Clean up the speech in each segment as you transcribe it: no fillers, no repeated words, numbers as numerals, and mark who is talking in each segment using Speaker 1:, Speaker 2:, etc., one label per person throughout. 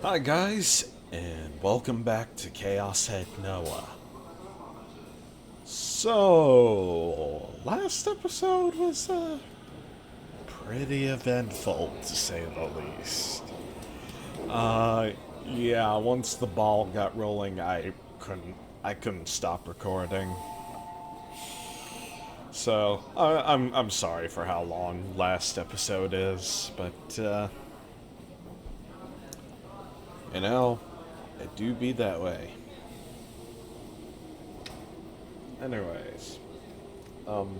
Speaker 1: Hi guys, and welcome back to Chaos at NoAH. So, last episode was pretty eventful to say the least. Uh, yeah, once the ball got rolling, I couldn't stop recording. So, I'm sorry for how long last episode is, but you know, it do be that way. Anyways, um,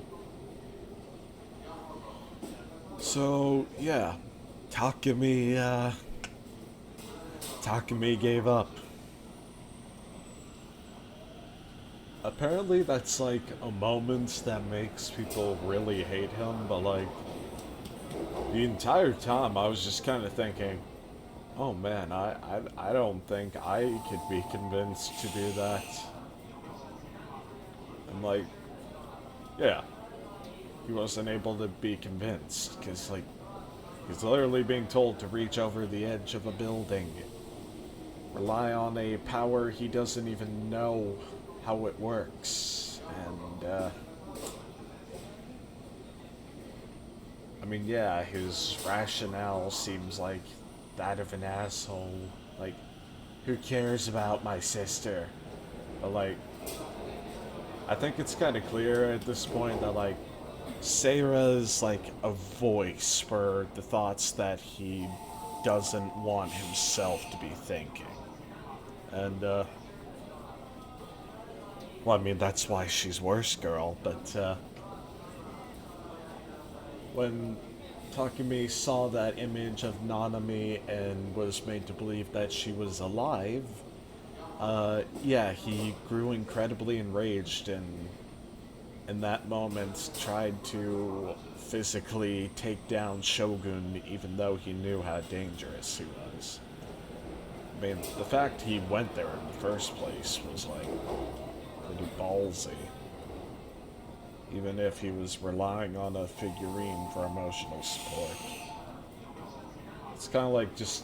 Speaker 1: so yeah, Takumi, Takumi gave up. Apparently that's like a moment that makes people really hate him, but like, the entire time I was just kind of thinking, oh man, I don't think I could be convinced to do that. I'm like, yeah, he wasn't able to be convinced, because like, he's literally being told to reach over the edge of a building, rely on a power he doesn't even know how it works, and I mean, yeah, his rationale seems like that of an asshole. Like, who cares about my sister? But, like, I think it's kind of clear at this point that, like, Sarah's, like, a voice for the thoughts that he doesn't want himself to be thinking. And, well, I mean, that's why she's worse, girl, but, when Takumi saw that image of Nanami and was made to believe that she was alive, yeah, he grew incredibly enraged and in that moment tried to physically take down Shogun even though he knew how dangerous he was. I mean, the fact he went there in the first place was like pretty ballsy. Even if he was relying on a figurine for emotional support. It's kind of like just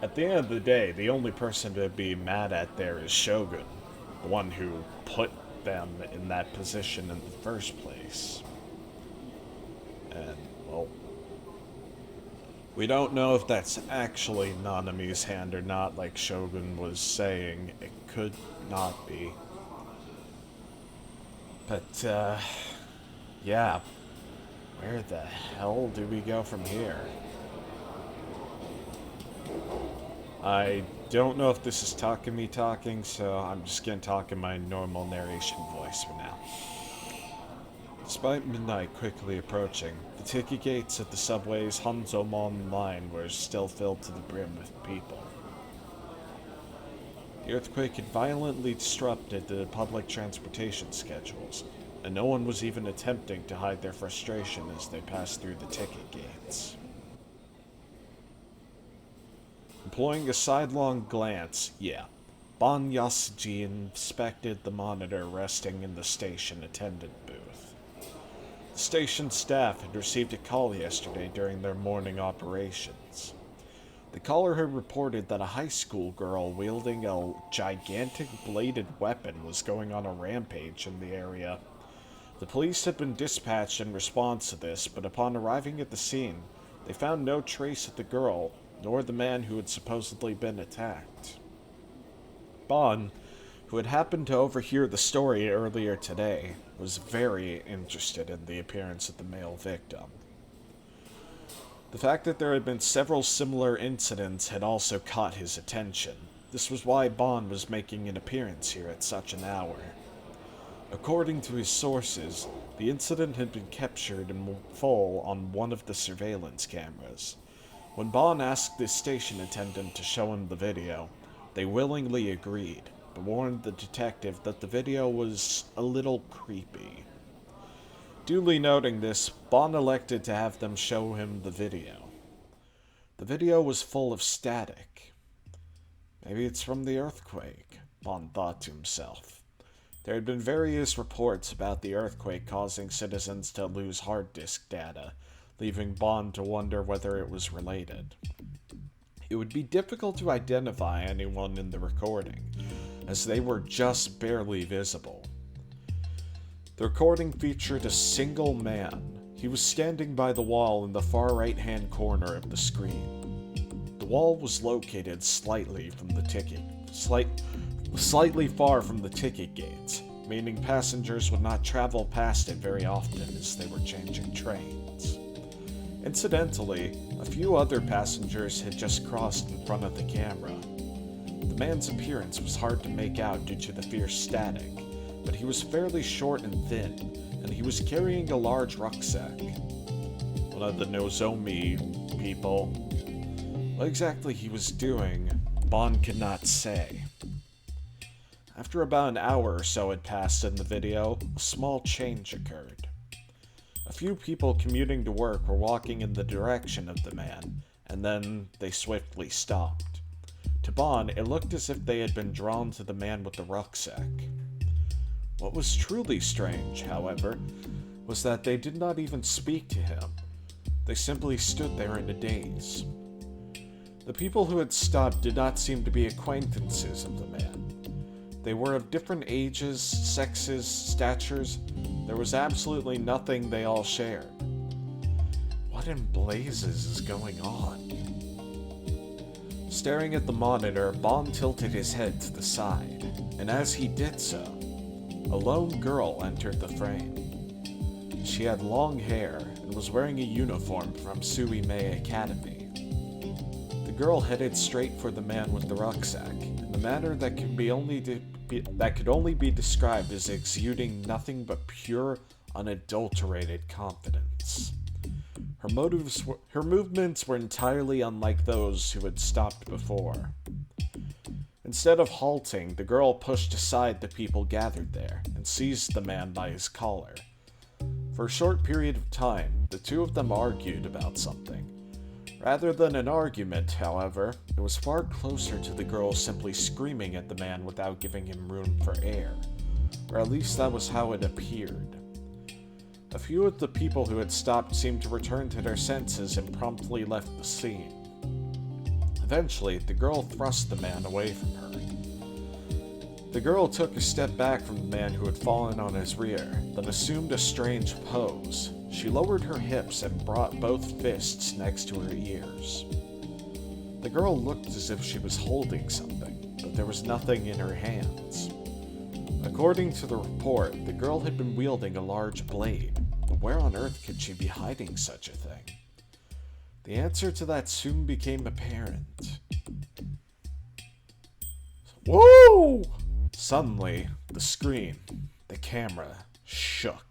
Speaker 1: at the end of the day, the only person to be mad at there is Shogun, the one who put them in that position in the first place. And, well, we don't know if that's actually Nanami's hand or not, like Shogun was saying. It could not be. But, yeah, where the hell do we go from here? I don't know if this is Takumi talking, so I'm just gonna talk in my normal narration voice for now. Despite midnight quickly approaching, the ticket gates at the subway's Hanzomon line were still filled to the brim with people. The earthquake had violently disrupted the public transportation schedules, and no one was even attempting to hide their frustration as they passed through the ticket gates. Employing a sidelong glance, yeah, Bon Yasuji inspected the monitor resting in the station attendant booth. The station staff had received a call yesterday during their morning operations. The caller had reported that a high school girl wielding a gigantic bladed weapon was going on a rampage in the area. The police had been dispatched in response to this, but upon arriving at the scene, they found no trace of the girl, nor the man who had supposedly been attacked. Bon, who had happened to overhear the story earlier today, was very interested in the appearance of the male victim. The fact that there had been several similar incidents had also caught his attention. This was why Bon was making an appearance here at such an hour. According to his sources, the incident had been captured in full on one of the surveillance cameras. When Bon asked the station attendant to show him the video, they willingly agreed, but warned the detective that the video was a little creepy. Duly noting this, Bon elected to have them show him the video. The video was full of static. Maybe it's from the earthquake, Bon thought to himself. There had been various reports about the earthquake causing citizens to lose hard disk data, leaving Bon to wonder whether it was related. It would be difficult to identify anyone in the recording, as they were just barely visible. The recording featured a single man. He was standing by the wall in the far right-hand corner of the screen. The wall was located slightly far from the ticket gates, meaning passengers would not travel past it very often as they were changing trains. Incidentally, a few other passengers had just crossed in front of the camera. The man's appearance was hard to make out due to the fierce static, but he was fairly short and thin, and he was carrying a large rucksack. One of the Nozomi people. What exactly he was doing, Bond could not say. After about an hour or so had passed in the video, a small change occurred. A few people commuting to work were walking in the direction of the man, and then they swiftly stopped. To Bond, it looked as if they had been drawn to the man with the rucksack. What was truly strange, however, was that they did not even speak to him. They simply stood there in a daze. The people who had stopped did not seem to be acquaintances of the man. They were of different ages, sexes, statures. There was absolutely nothing they all shared. What in blazes is going on? Staring at the monitor, Bond tilted his head to the side, and as he did so, a lone girl entered the frame. She had long hair and was wearing a uniform from Suimei Academy. The girl headed straight for the man with the rucksack, in a manner that could only be described as exuding nothing but pure, unadulterated confidence. Her movements were entirely unlike those who had stopped before. Instead of halting, the girl pushed aside the people gathered there and seized the man by his collar. For a short period of time, the two of them argued about something. Rather than an argument, however, it was far closer to the girl simply screaming at the man without giving him room for air. Or at least that was how it appeared. A few of the people who had stopped seemed to return to their senses and promptly left the scene. Eventually, the girl thrust the man away from her. The girl took a step back from the man who had fallen on his rear, then assumed a strange pose. She lowered her hips and brought both fists next to her ears. The girl looked as if she was holding something, but there was nothing in her hands. According to the report, the girl had been wielding a large blade, but where on earth could she be hiding such a thing? The answer to that soon became apparent. Whoa! Suddenly, the screen, the camera, shook.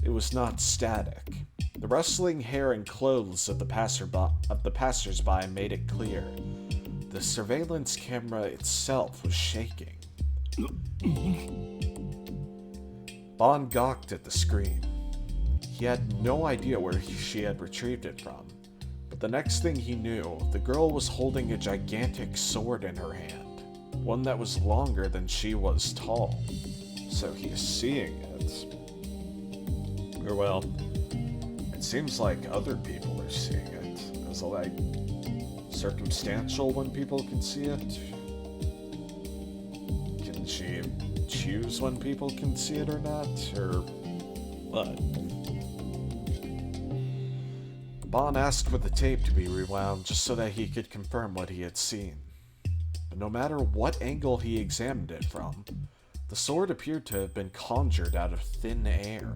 Speaker 1: It was not static. The rustling hair and clothes of the passersby made it clear. The surveillance camera itself was shaking. Bond gawked at the screen. He had no idea where she had retrieved it from, but the next thing he knew, the girl was holding a gigantic sword in her hand, one that was longer than she was tall. So he is seeing it. Or well, it seems like other people are seeing it. Is it like circumstantial when people can see it? Can she choose when people can see it or not? Or what? Bond asked for the tape to be rewound just so that he could confirm what he had seen. But no matter what angle he examined it from, the sword appeared to have been conjured out of thin air.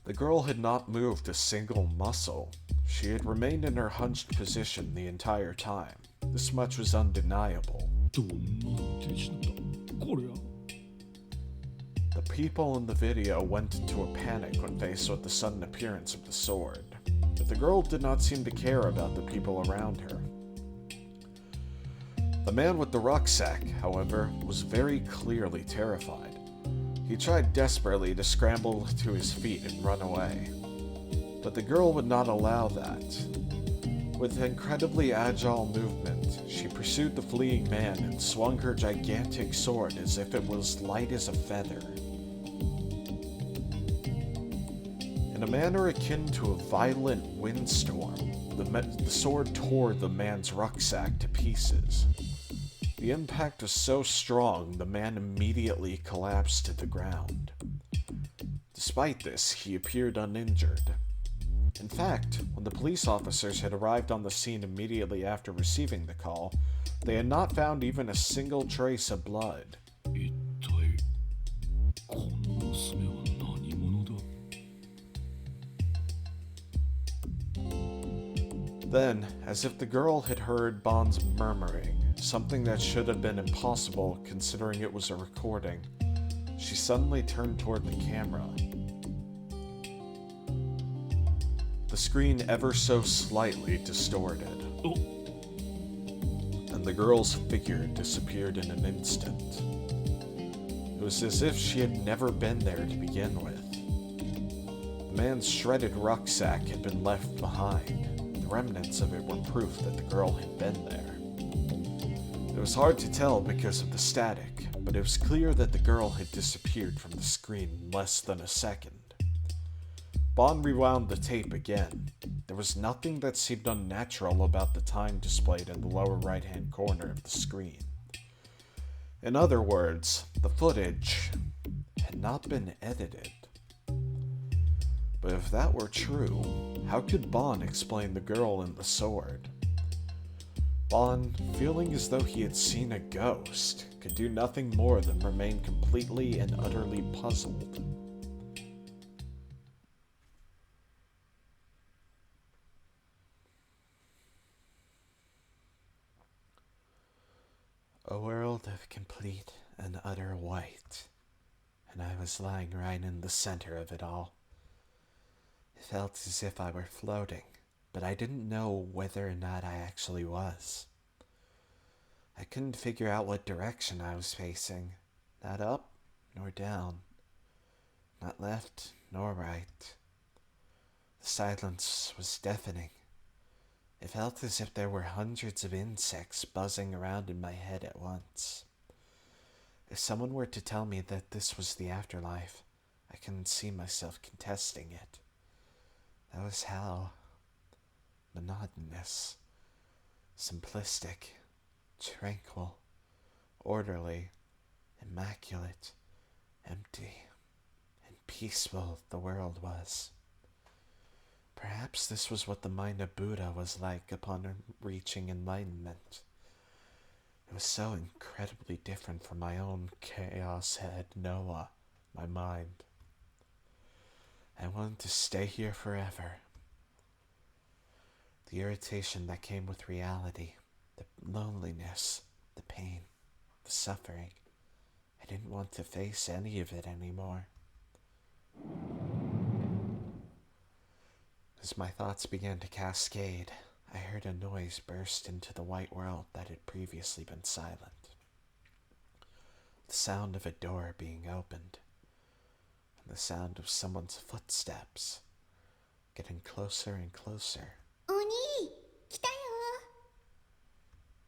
Speaker 1: The girl had not moved a single muscle. She had remained in her hunched position the entire time. This much was undeniable. The people in the video went into a panic when faced with the sudden appearance of the sword, but the girl did not seem to care about the people around her. The man with the rucksack, however, was very clearly terrified. He tried desperately to scramble to his feet and run away, but the girl would not allow that. With incredibly agile movement, she pursued the fleeing man and swung her gigantic sword as if it was light as a feather. In a manner akin to a violent windstorm, the sword tore the man's rucksack to pieces. The impact was so strong, the man immediately collapsed to the ground. Despite this, he appeared uninjured. In fact, when the police officers had arrived on the scene immediately after receiving the call, they had not found even a single trace of blood. Then, as if the girl had heard Bond's murmuring, something that should have been impossible considering it was a recording, she suddenly turned toward the camera. The screen ever so slightly distorted, and the girl's figure disappeared in an instant. It was as if she had never been there to begin with. The man's shredded rucksack had been left behind. The remnants of it were proof that the girl had been there. It was hard to tell because of the static, but it was clear that the girl had disappeared from the screen in less than a second. Bond rewound the tape again. There was nothing that seemed unnatural about the time displayed in the lower right-hand corner of the screen. In other words, the footage had not been edited. But if that were true, how could Bond explain the girl and the sword? Bond, feeling as though he had seen a ghost, could do nothing more than remain completely and utterly puzzled. A world of complete and utter white, and I was lying right in the center of it all. It felt as if I were floating, but I didn't know whether or not I actually was. I couldn't figure out what direction I was facing, not up nor down, not left nor right. The silence was deafening. It felt as if there were hundreds of insects buzzing around in my head at once. If someone were to tell me that this was the afterlife, I couldn't see myself contesting it. That was how monotonous, simplistic, tranquil, orderly, immaculate, empty, and peaceful the world was. Perhaps this was what the mind of Buddha was like upon reaching enlightenment. It was so incredibly different from my own chaos head, NoAH, my mind. I wanted to stay here forever. The irritation that came with reality, the loneliness, the pain, the suffering. I didn't want to face any of it anymore. As my thoughts began to cascade, I heard a noise burst into the white world that had previously been silent. The sound of a door being opened, and the sound of someone's footsteps getting closer and closer.
Speaker 2: Oni, 来たよ。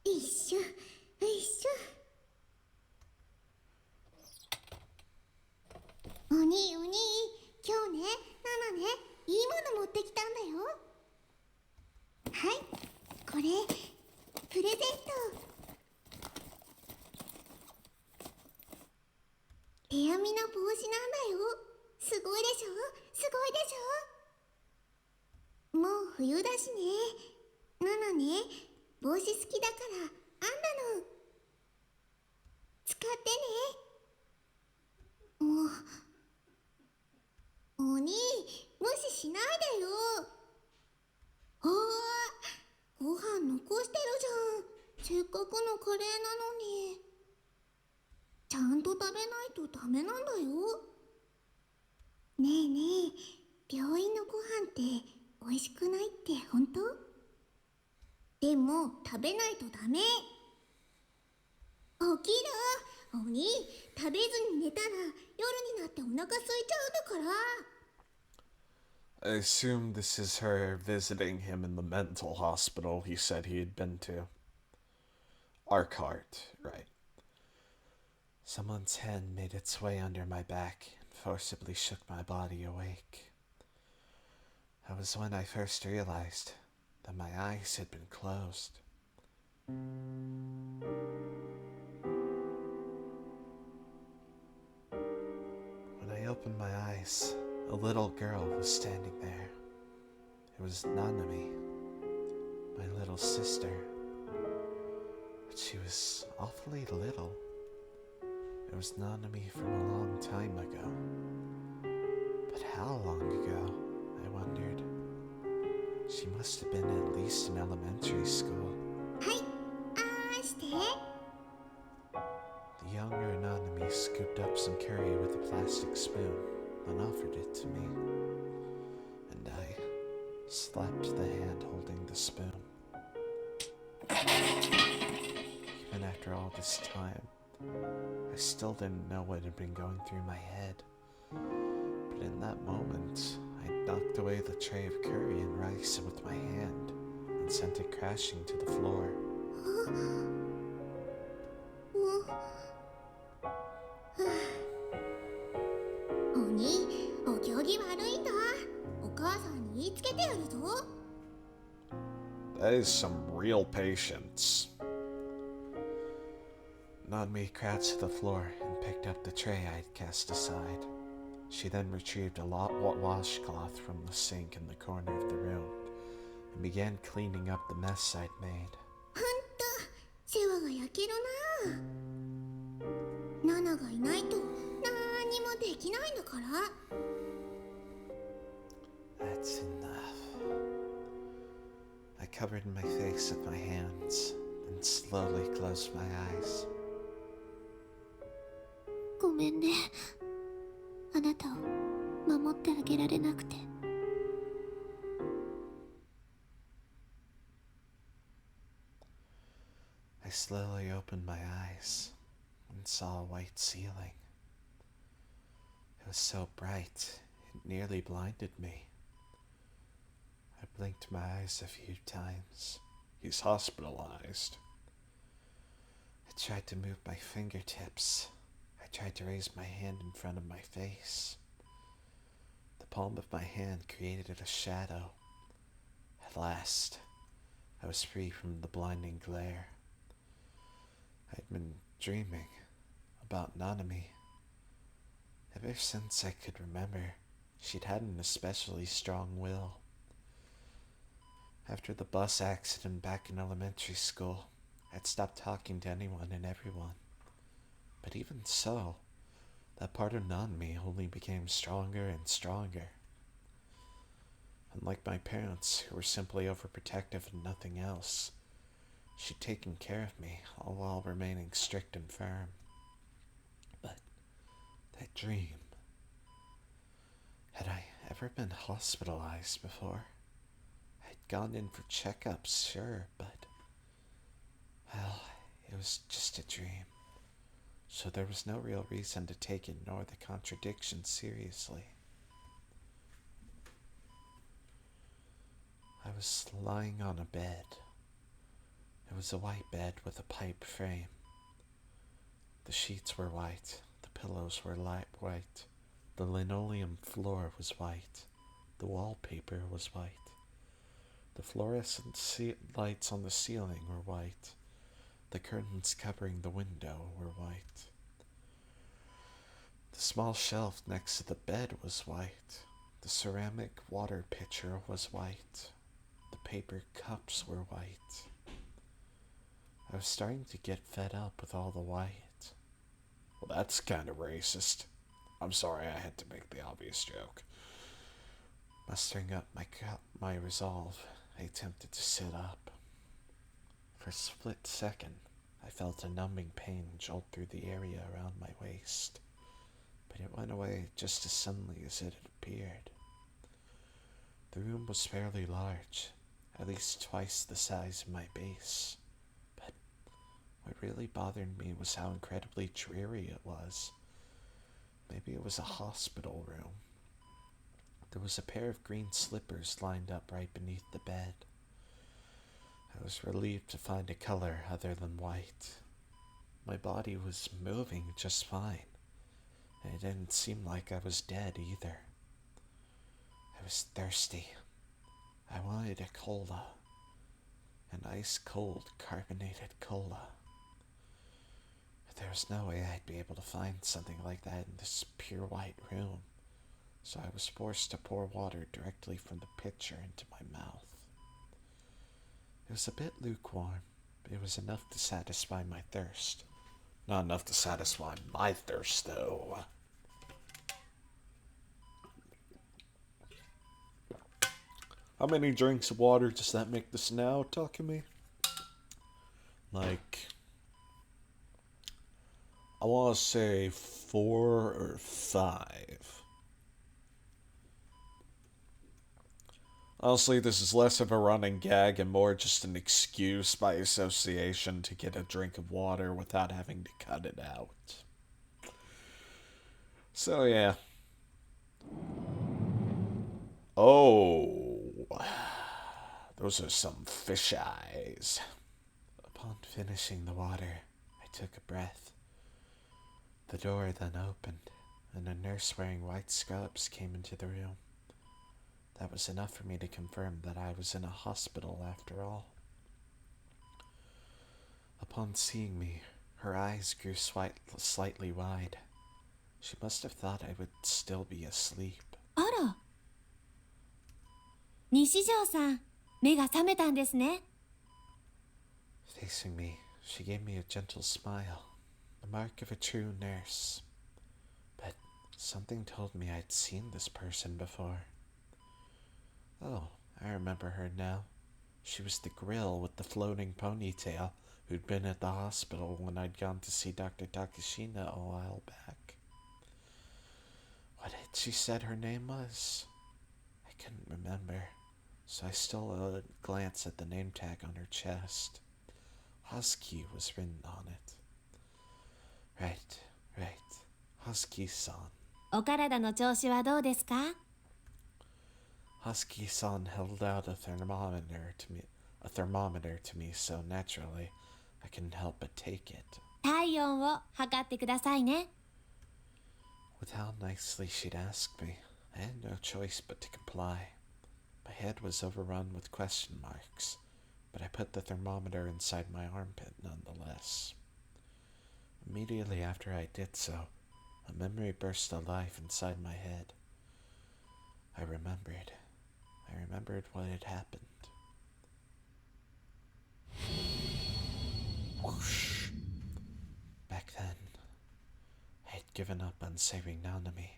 Speaker 2: 一緒、一緒。お兄、お兄、今日ね、ナナね、いいもの持ってきたんだよ。はい、これ、プレゼント。手編みの帽子なんだよ。すごいでしょ、すごいでしょ。もう冬だしね。ナナね、帽子好きだから編んだの。使ってね。もう。お兄、無視しないでよ。ああ、ご飯残してるじゃん。せっかくのカレーなのに。ちゃんと食べないとダメなんだよ。ねえねえ、病院のご飯って美味しくないって本当？でも食べないとダメ。起きる。お兄、食べずに寝たら夜になってお腹空いちゃうんだから。
Speaker 1: I assume this is her visiting him in the mental hospital he said he had been to. Arcart, right. Someone's hand made its way under my back and forcibly shook my body awake. That was when I first realized that my eyes had been closed. When I opened my eyes, a little girl was standing there. It was Nanami, my little sister. But she was awfully little. It was Nanami from a long time ago. But how long ago, I wondered. She must have been at least in elementary school.
Speaker 2: はい、あーして。
Speaker 1: The younger Nanami scooped up some curry with a plastic spoon and offered it to me. And I slapped the hand holding the spoon. Even after all this time, I still didn't know what had been going through my head. But in that moment, I knocked away the tray of curry and rice with my hand and sent it crashing to the floor.
Speaker 2: お兄、お行儀悪いんだ。お母さんに言いつけてやるぞ。
Speaker 1: That is some real patience. Nanami crouched to the floor and picked up the tray I'd cast aside. She then retrieved a washcloth from the sink in the corner of the room and began cleaning up the mess I'd made.
Speaker 2: ほんと、世話が焼けるな。ナナがいないと何にもできないんだから。
Speaker 1: That's enough. I covered my face with my hands and slowly closed my eyes.
Speaker 2: ごめんね。あなたを守ってあげられなくて。
Speaker 1: I slowly opened my eyes and saw a white ceiling. It was so bright, it nearly blinded me. I blinked my eyes a few times. He's hospitalized. I tried to move my fingertips. I tried to raise my hand in front of my face. The palm of my hand created a shadow. At last, I was free from the blinding glare. I'd been dreaming about Nanami. Ever since I could remember, she'd had an especially strong will. After the bus accident back in elementary school, I'd stopped talking to anyone and everyone. But even so, that part of Nanami only became stronger and stronger. Unlike my parents, who were simply overprotective and nothing else, she'd taken care of me, all while remaining strict and firm. But that dream... Had I ever been hospitalized before? I'd gone in for checkups, sure, but... Well, it was just a dream. So there was no real reason to take it nor the contradiction seriously. I was lying on a bed. It was a white bed with a pipe frame. The sheets were white, the pillows were light white, the linoleum floor was white, the wallpaper was white, the fluorescent lights on the ceiling were white, the curtains covering the window were white. The small shelf next to the bed was white, the ceramic water pitcher was white, the paper cups were white. I was starting to get fed up with all the white. Well, that's kind of racist. I'm sorry, I had to make the obvious joke. Mustering up my resolve, I attempted to sit up. For a split second, I felt a numbing pain jolt through the area around my waist, but it went away just as suddenly as it had appeared. The room was fairly large, at least twice the size of my base. What really bothered me was how incredibly dreary it was. Maybe it was a hospital room. There was a pair of green slippers lined up right beneath the bed. I was relieved to find a color other than white. My body was moving just fine, and it didn't seem like I was dead either. I was thirsty. I wanted a cola. ice cold carbonated cola. There was no way I'd be able to find something like that in this pure white room, so I was forced to pour water directly from the pitcher into my mouth. It was a bit lukewarm, but it was enough to satisfy my thirst. Not enough to satisfy my thirst, though. How many drinks of water does that make this now, Takumi? Like, I want to say 4 or 5. Honestly, this is less of a running gag and more just an excuse by association to get a drink of water without having to cut it out. So, yeah. Oh, those are some fish eyes. Upon finishing the water, I took a breath. The door then opened, and a nurse wearing white scrubs came into the room. That was enough for me to confirm that I was in a hospital after all. Upon seeing me, her eyes grew slightly wide. She must have thought I would still be asleep.
Speaker 2: あら。西条さん、目が覚めたんですね。
Speaker 1: Facing me, she gave me a gentle smile, the mark of a true nurse. But something told me I'd seen this person before. Oh, I remember her now. She was the grill with the floating ponytail who'd been at the hospital when I'd gone to see Dr. Takashina a while back. What had she said her name was? I couldn't remember, so I stole a glance at the name tag on her chest. Husky was written on it. Right. Husky-san.
Speaker 2: お体の調子はどうですか？
Speaker 1: Husky-san held out a thermometer to me so naturally I couldn't help but take it.
Speaker 2: 体温を測ってくださいね。
Speaker 1: With how nicely she'd asked me, I had no choice but to comply. My head was overrun with question marks, but I put the thermometer inside my armpit nonetheless. Immediately after I did so, a memory burst to life inside my head. I remembered what had happened. Whoosh. Back then, I had given up on saving Nanami.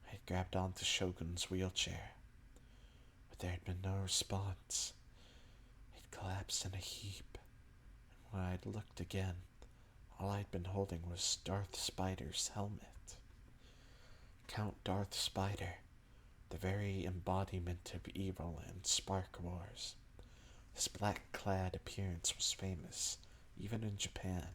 Speaker 1: I had grabbed onto Shogun's wheelchair, but there had been no response. It collapsed in a heap, and when I'd looked again, all I'd been holding was Darth Spider's helmet. Count Darth Spider, the very embodiment of evil in Spark Wars. His black-clad appearance was famous, even in Japan.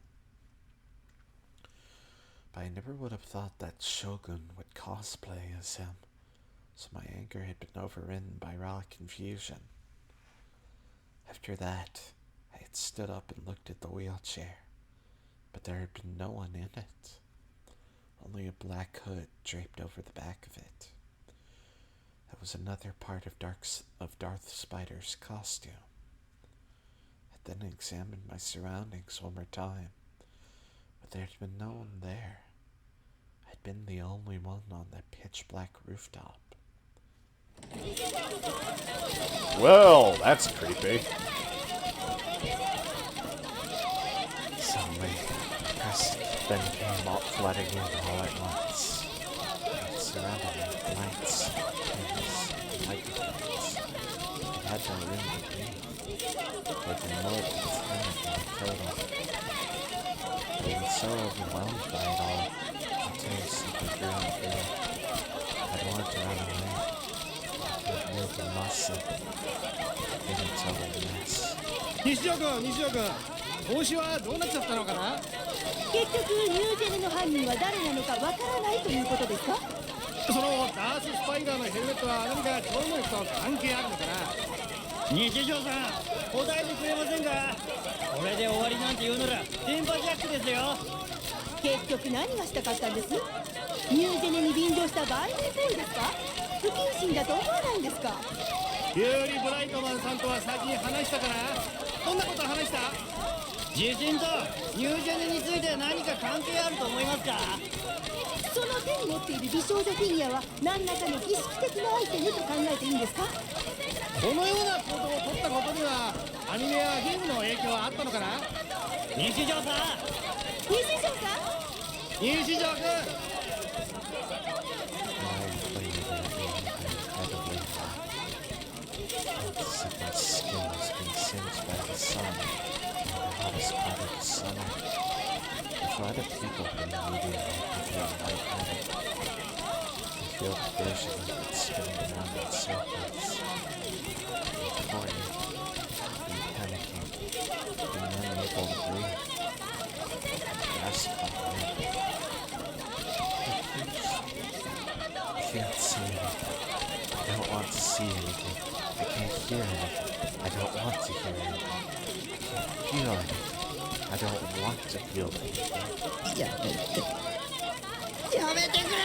Speaker 1: But I never would have thought that Shogun would cosplay as him, so my anger had been overridden by raw confusion. After that, I had stood up and looked at the wheelchair, but there had been no one in it. Only a black hood draped over the back of it. That was another part of Darth Spider's costume. I then examined my surroundings one more time, but there had been no one there. I'd been the only one on that pitch-black rooftop. Well, that's creepy. Suddenly, Chris then came up flooding in all at once. It surrounded me with lights, cameras, and microphones. It had no room to breathe. Like a mullet total. I was so overwhelmed by it all, my tears simply grew on the floor. I wanted to run away. I couldn't move a muscle. It was a total mess.
Speaker 3: 西条君帽子はどうなっちゃったのかな。
Speaker 4: 結局ニュージェネの犯人は誰なのかわからないということですか。
Speaker 3: そのダーススパイダーのヘルメットは何か超能力と関係あるのかな。西条さん答えてくれませんか。これで終わりなんて言うなら電波ジャックですよ。
Speaker 4: 結局何がしたかったんです。ニュージェネに便乗した売名行為ですか。不謹慎だと思わないんですか。
Speaker 3: ユーリ・ブライトマンさんとは先に話したかな。どんなこと話した？地震とニュージェネについて何か関係あると思いますか？
Speaker 4: その手に持っている美少女フィギュアは何らかの儀式的なアイテムと考えていいんですか？
Speaker 3: このような行動を取ったことにはアニメやゲームの影響はあったのかな？西条さん、
Speaker 4: 西条さん、
Speaker 3: 西条君、
Speaker 1: My skin has been singed by the sun, in the hottest part of the summer. If other people in the media make me feel lightheaded, I feel the vision of it spinning around in circles. I'm pouring, I'm panicking, being unable to breathe. I grasp my head. I can't see anything. I don't want to see anything. I can't hear anything. I don't want to hear anything. I can't feel anything. I don't want to feel anything.
Speaker 3: やめてくれ！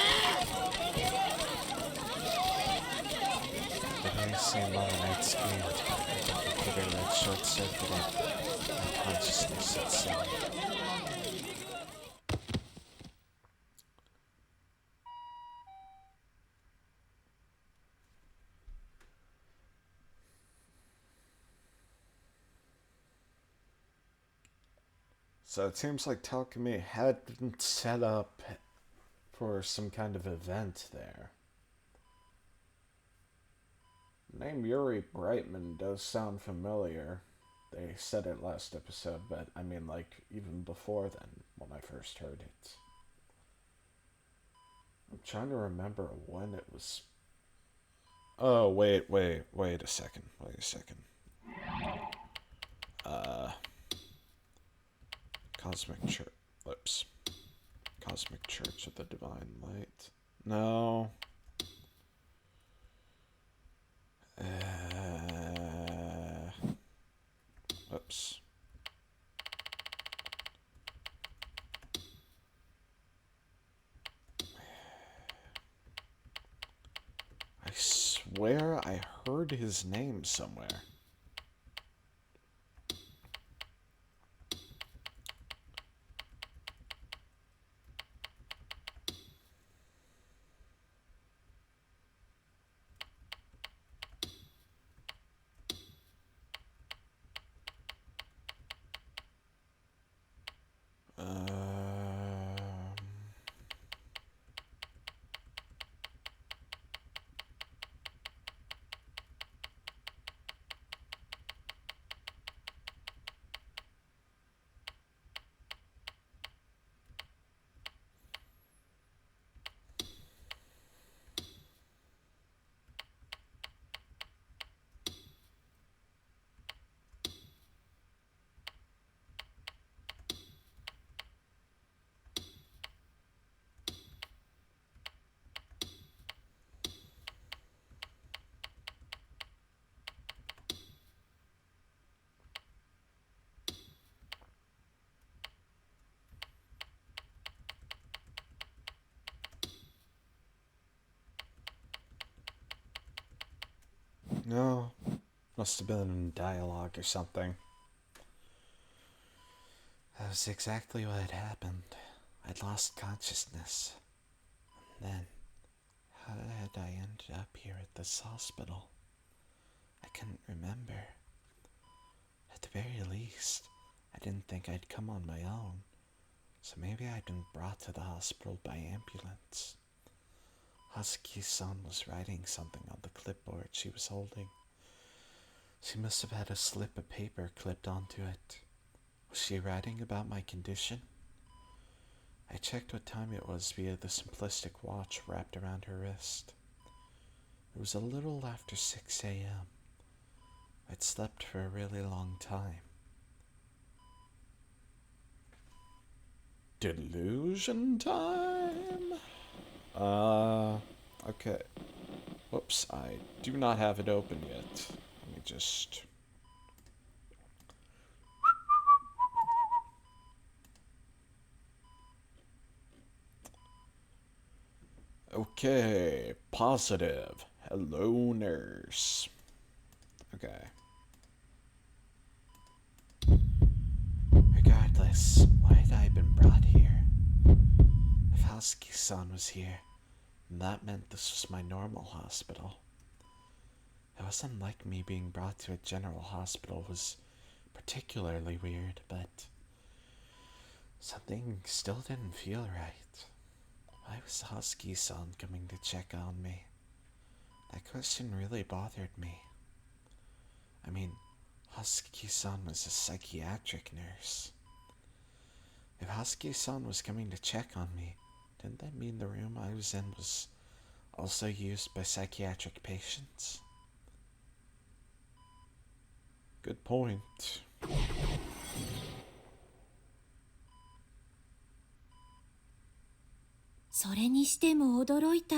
Speaker 1: The very same moment I'd screamed, the computer had short-circuited my consciousness itself. So it seems like Takumi hadn't set up for some kind of event there. The name Yuri Brightman does sound familiar. They said it last episode, but I mean, like, even before then, when I first heard it. I'm trying to remember when it was. Oh, wait a second. Cosmic Church. Oops. Cosmic Church of the Divine Light. No. Oops. I swear I heard his name somewhere. No, must have been in dialogue or something. That was exactly what had happened. I'd lost consciousness. And then, how had I ended up here at this hospital? I couldn't remember. At the very least, I didn't think I'd come on my own. So maybe I'd been brought to the hospital by ambulance. Hazuki-san was writing something on the clipboard she was holding. She must have had a slip of paper clipped onto it. Was she writing about my condition? I checked what time it was via the simplistic watch wrapped around her wrist. It was a little after 6 a.m. I'd slept for a really long time. Delusion time? Okay. Whoops, I do not have it open yet. Let me just... Okay, positive. Hello, nurse. Okay. this? Why had I been brought here? If Husky-san was here, then that meant this was my normal hospital. It wasn't like me being brought to a general hospital was particularly weird, but something still didn't feel right. Why was Husky-san coming to check on me? That question really bothered me. I mean, Husky-san was a psychiatric nurse. If Husky-san was coming to check on me, didn't that mean the room I was in was also used by psychiatric patients? Good point.
Speaker 4: それにしても驚いた。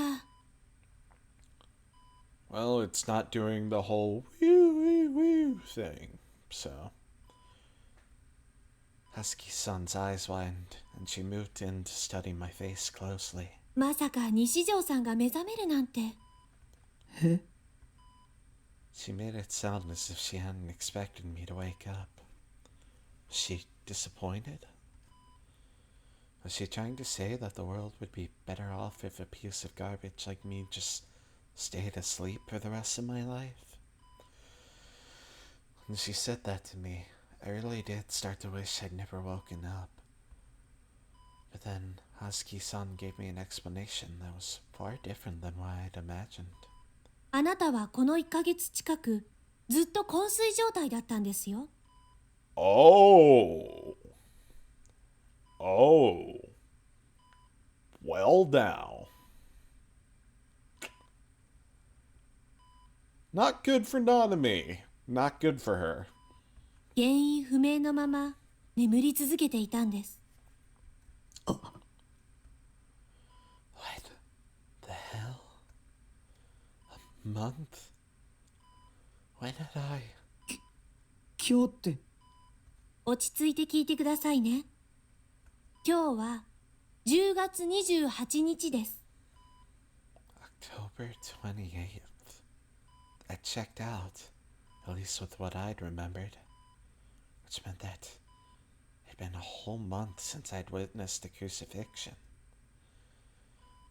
Speaker 1: Well, it's not doing the whole woo woo woo thing, so. Husky-san's eyes widened, and she moved in to study my face closely.
Speaker 4: まさか西条さんが目覚めるなんて。
Speaker 3: え
Speaker 1: She made it sound as if she hadn't expected me to wake up. Was she disappointed? Was she trying to say that the world would be better off if a piece of garbage like me just stayed asleep for the rest of my life? When she said that to me, I really did start to wish I'd never woken up. But then Husky-san gave me an explanation that was far different than what I'd imagined.
Speaker 4: あなたはこの1ヶ月近くずっと昏睡状態だったんですよ。
Speaker 1: Oh. Well now. Not good for Nanami. Not good for her.
Speaker 4: 原因不明のまま眠り続けていたんです。
Speaker 1: What the hell? A month? When did I...
Speaker 3: 今日って。
Speaker 4: 落ち着いて聞いてくださいね。今日は10月28日です。
Speaker 1: October 28th. I checked out, at least with what I'd remembered, which meant that it'd been a whole month since I'd witnessed the crucifixion.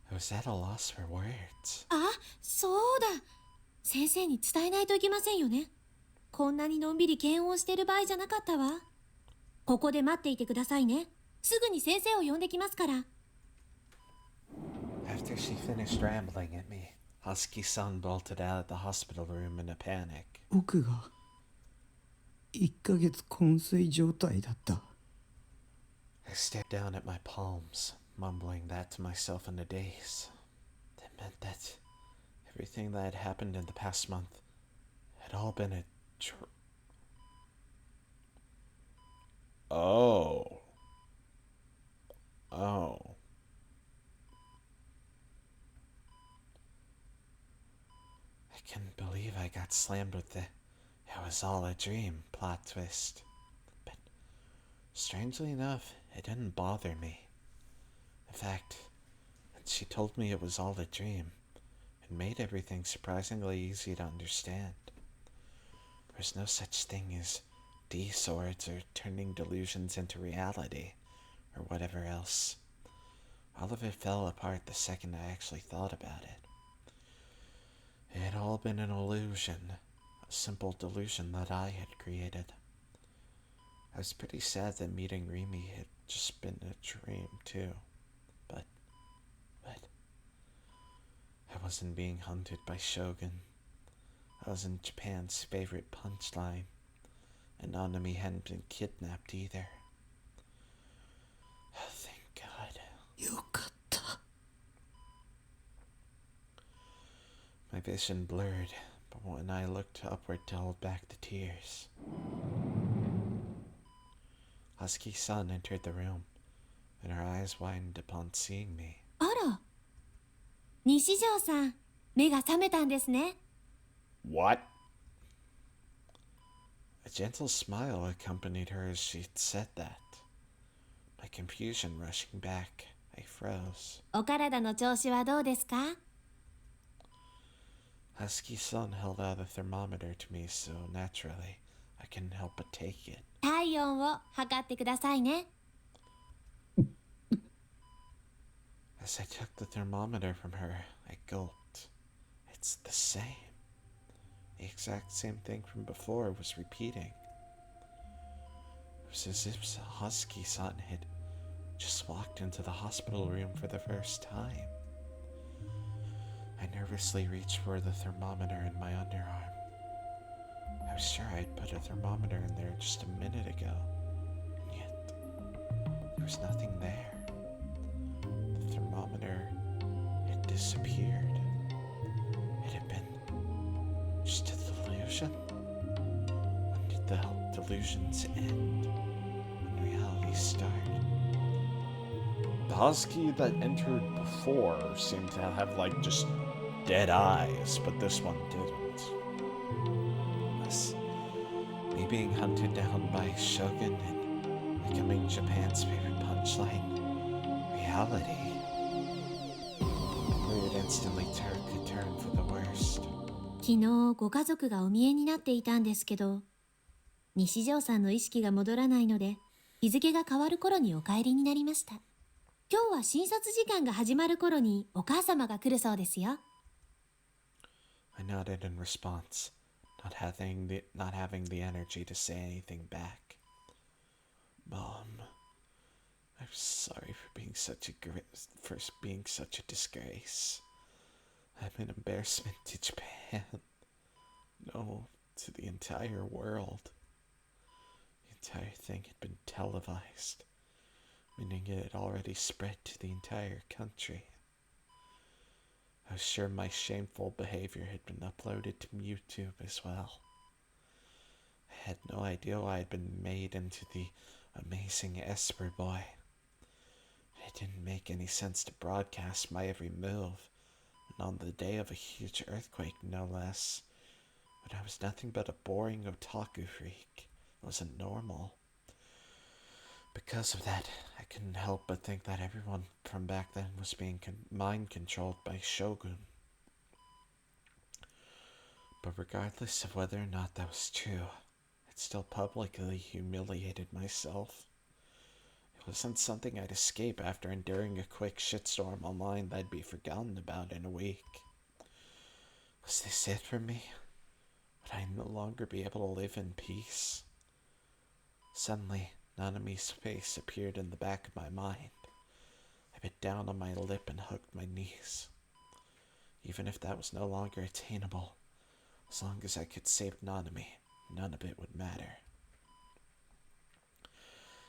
Speaker 1: I was at a loss for words.
Speaker 4: あ、そうだ。先生に伝えないといけませんよね。こんなにのんびり検温してる場合じゃなかったわ。ここで待っていてくださいね。すぐに先生を呼んできますから。
Speaker 1: After she finished rambling at me, Husky-san bolted out of the hospital room in a panic.
Speaker 3: 僕が1ヶ月昏睡状態だった。
Speaker 1: I stared down at my palms, mumbling that to myself in a daze. That meant that everything that had happened in the past month had all been a Oh. I couldn't believe I got slammed with the "it was all a dream" plot twist. But strangely enough, it didn't bother me. In fact, when she told me it was all a dream, it made everything surprisingly easy to understand. There's no such thing as D-swords or turning delusions into reality, or whatever else. All of it fell apart the second I actually thought about it. It had all been an illusion, a simple delusion that I had created. I was pretty sad that meeting Rimi had just been a dream too, but I wasn't being hunted by Shogun. I was in Japan's favorite punchline, and Nanami hadn't been kidnapped either. Oh, thank God.
Speaker 3: よかった。
Speaker 1: My vision blurred, but when I looked upward to hold back the tears, Husky-san entered the room, and her eyes widened upon seeing me.
Speaker 4: あら、西条さん、目が覚めたんですね。
Speaker 1: What? A gentle smile accompanied her as she said that. My confusion rushing back, I froze.
Speaker 4: お体の調子はどうですか？
Speaker 1: Husky-san held out a thermometer to me, so naturally, I couldn't help but take it.
Speaker 4: 体体温を測ってくださいね。
Speaker 1: As I took the thermometer from her, I gulped. It's the same. The exact same thing from before was repeating. It was as if Husky-san had just walked into the hospital room for the first time. I nervously reached for the thermometer in my underarm. I was sure I'd put a thermometer in there just a minute ago, and yet there was nothing there. The thermometer had disappeared. It had been just a delusion. When did the delusions end? When reality started? The husky that entered before seemed to have just dead eyes, but this one didn't. Was me being hunted down by Shogun and becoming Japan's favorite punchline reality? We would instantly could turn for the worst.
Speaker 4: 昨日ご家族がお見えになっていたんですけど、西条さんの意識が戻らないので、日付が変わる頃にお帰りになりました。今日は診察時間が始まる頃にお母様が来るそうですよ。
Speaker 1: I nodded in response, not having the energy to say anything back. Mom, I'm sorry for being such a disgrace. I'm an embarrassment to Japan. No, to the entire world. The entire thing had been televised, meaning it had already spread to the entire country. I was sure my shameful behavior had been uploaded to YouTube as well. I had no idea why I had been made into the amazing Esper boy. It didn't make any sense to broadcast my every move, and on the day of a huge earthquake, no less. But I was nothing but a boring otaku freak. It wasn't normal. Because of that, I couldn't help but think that everyone from back then was being mind-controlled by Shogun. But regardless of whether or not that was true, I'd still publicly humiliated myself. It wasn't something I'd escape after enduring a quick shitstorm online that'd be forgotten about in a week. Was this it for me? Would I no longer be able to live in peace? Suddenly, Nanami's face appeared in the back of my mind. I bit down on my lip and hooked my knees. Even if that was no longer attainable, as long as I could save Nanami, none of it would matter.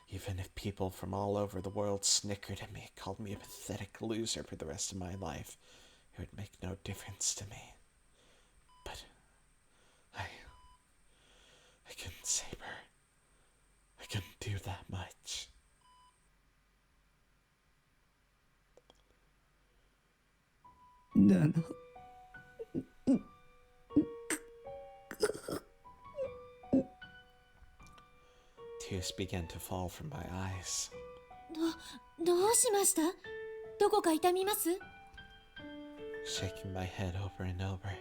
Speaker 1: Even if people from all over the world snickered at me, called me a pathetic loser for the rest of my life, it would make no difference to me. But I couldn't save her. I couldn't do that much.
Speaker 5: Nana.
Speaker 1: Tears began to fall from my eyes.
Speaker 4: どうしました？どこか痛みます？
Speaker 1: Shaking my head over and over, I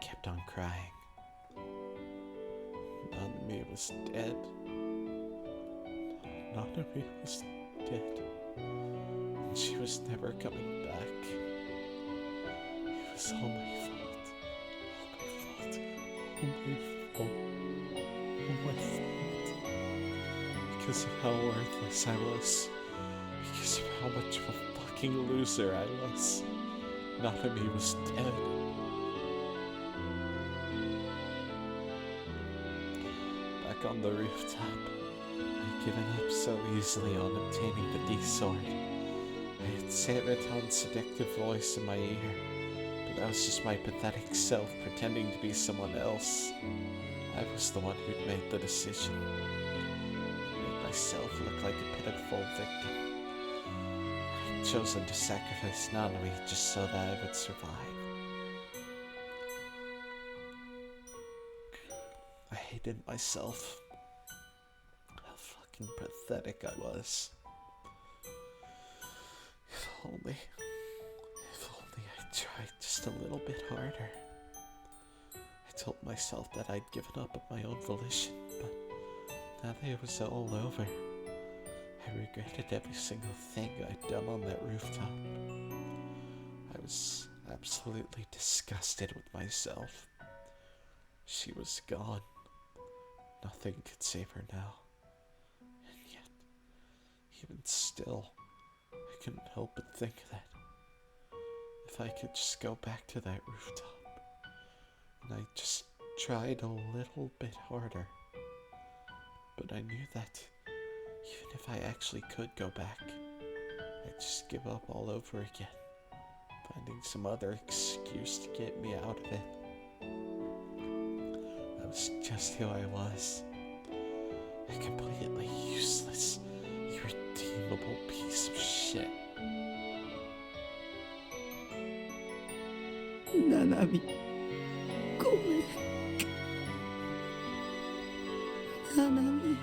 Speaker 1: kept on crying. Nanami was dead. Nanami was dead. And she was never coming back. It was all my fault. All my fault. Because of how worthless I was. Because of how much of a fucking loser I was. Nanami was dead. Back on the rooftop, I'd given up so easily on obtaining the D-sword. I had Saraton's seductive voice in my ear, but that was just my pathetic self pretending to be someone else. I was the one who'd made the decision. I made myself look like a pitiful victim. I'd chosen to sacrifice Nanami just so that I would survive. I hated myself. How fucking pathetic I was. If only I tried just a little bit harder. I told myself that I'd given up of my own volition, but Now that it was all over, I regretted every single thing I'd done on that rooftop. I was absolutely disgusted with myself. She was gone. Nothing could save her now. And yet, even still, I couldn't help but think that if I could just go back to that rooftop, and I just tried a little bit harder. But I knew that even if I actually could go back, I'd just give up all over again, finding some other excuse to get me out of it. I was just who I was. A completely useless, irredeemable piece of shit.
Speaker 3: ナナミ、ごめん。ナナミ。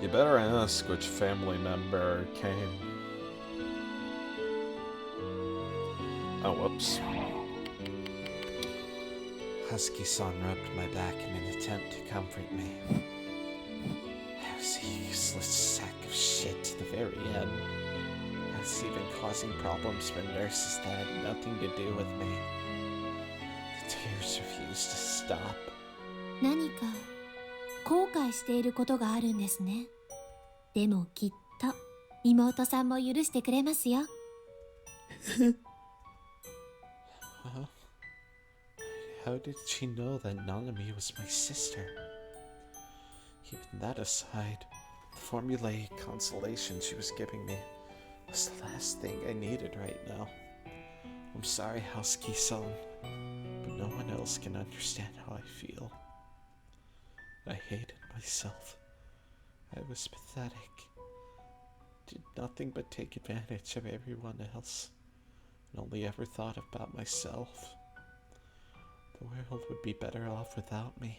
Speaker 1: You better ask which family member came. Oh, whoops. Husky-san rubbed my back in an attempt to comfort me. I was a useless sack of shit to the very end. I was even causing problems for nurses that had nothing to do with me. The tears refused to stop.
Speaker 4: 何か後悔していることがあるんですね。でもきっと妹さんも許してくれますよ。
Speaker 1: Huh? How did she know that Nanami was my sister? Even that aside, the formulaic consolation she was giving me was the last thing I needed right now. I'm sorry, Housekeeper, but no one else can understand how I feel. I hated myself. I was pathetic. Did nothing but take advantage of everyone else, and only ever thought about myself. The world would be better off without me.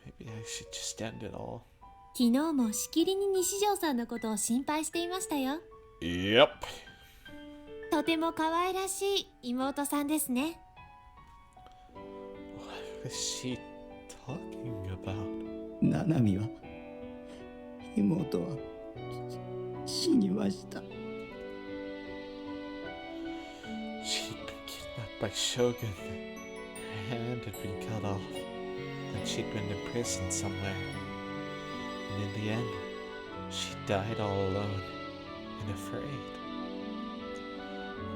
Speaker 1: Maybe I should just end it all.
Speaker 4: 昨日もしきりに西条さんのことを心配していましたよ。
Speaker 1: Yep.
Speaker 4: とても可愛らしい妹さんですね。
Speaker 1: What was she talking about?
Speaker 3: ナナミは妹は死にました。
Speaker 1: She'd been kidnapped by Shogun. Her hand had been cut off. Then she'd been imprisoned somewhere. And in the end, she died all alone and afraid.